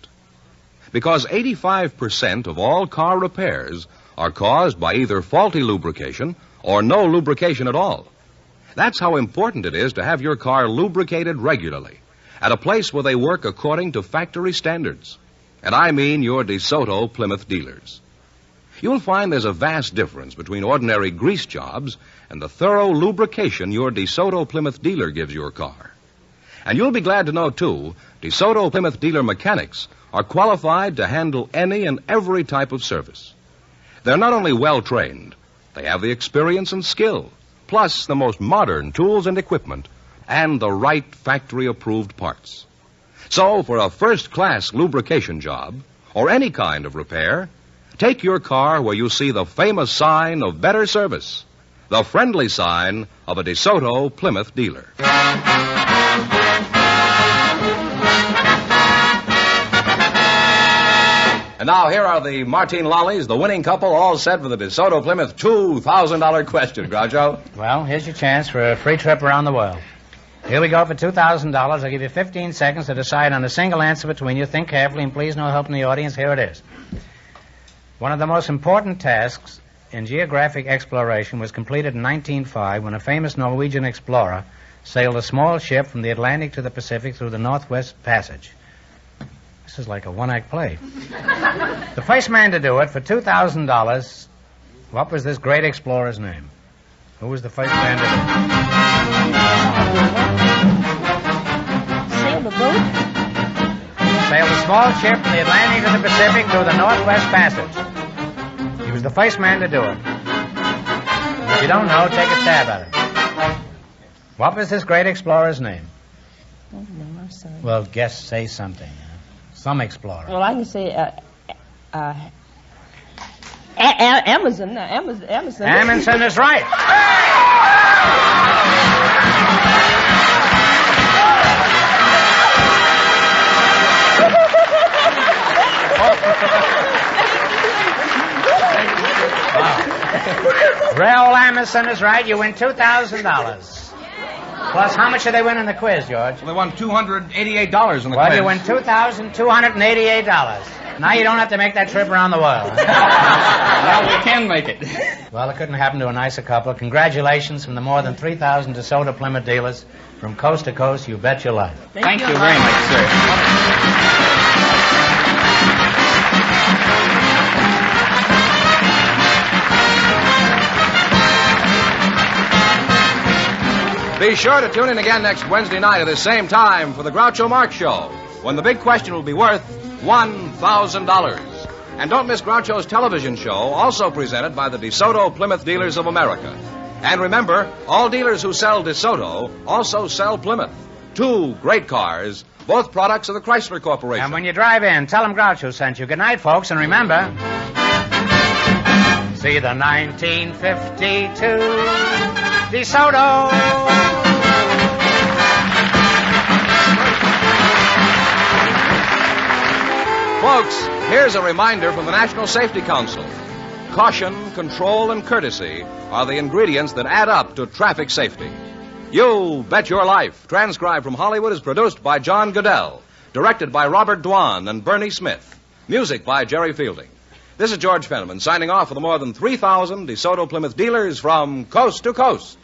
Because 85% of all car repairs are caused by either faulty lubrication or no lubrication at all. That's how important it is to have your car lubricated regularly at a place where they work according to factory standards. And I mean your DeSoto Plymouth dealers. You'll find there's a vast difference between ordinary grease jobs and the thorough lubrication your DeSoto Plymouth dealer gives your car. And you'll be glad to know, too, DeSoto Plymouth dealer mechanics are qualified to handle any and every type of service. They're not only well-trained, they have the experience and skill, plus the most modern tools and equipment, and the right factory-approved parts. So, for a first-class lubrication job, or any kind of repair, take your car where you see the famous sign of better service, the friendly sign of a DeSoto Plymouth dealer. And now here are the Martine Lollies, the winning couple, all set for the DeSoto Plymouth $2,000 question, Groucho. Well, here's your chance for a free trip around the world. Here we go for $2,000. I'll give you 15 seconds to decide on a single answer between you. Think carefully, and please no help in the audience. Here it is. One of the most important tasks in geographic exploration was completed in 1905 when a famous Norwegian explorer sailed a small ship from the Atlantic to the Pacific through the Northwest Passage. This is like a one-act play. The first man to do it for $2,000, what was this great explorer's name? Who was the first man to do it? Sail the boat? Sailed a small ship from the Atlantic to the Pacific through the Northwest Passage. He was the first man to do it. If you don't know, take a stab at it. What was this great explorer's name? Oh, no, I'm sorry. Well, guess, say something. Some explorer. Well, I can say Amazon. Amundsen is right. Raoul Amundsen is right. You win $2,000. Plus, how much did they win in the quiz, George? Well, they won $288 in the quiz. Well, you win $2,288. Now you don't have to make that trip around the world. Well, we can make it. Well, it couldn't happen to a nicer couple. Congratulations from the more than 3,000 DeSoto Plymouth dealers. From coast to coast, you bet your life. Thank you very much, sir. Be sure to tune in again next Wednesday night at the same time for the Groucho Marx Show, when the big question will be worth $1,000. And don't miss Groucho's television show, also presented by the DeSoto Plymouth Dealers of America. And remember, all dealers who sell DeSoto also sell Plymouth. Two great cars, both products of the Chrysler Corporation. And when you drive in, tell them Groucho sent you. Good night, folks, and remember, see the 1952 DeSoto. Folks, here's a reminder from the National Safety Council. Caution, control, and courtesy are the ingredients that add up to traffic safety. You Bet Your Life, transcribed from Hollywood, is produced by John Goodell, directed by Robert Dwan and Bernie Smith, music by Jerry Fielding. This is George Fenneman signing off for the more than 3,000 DeSoto Plymouth dealers from coast to coast.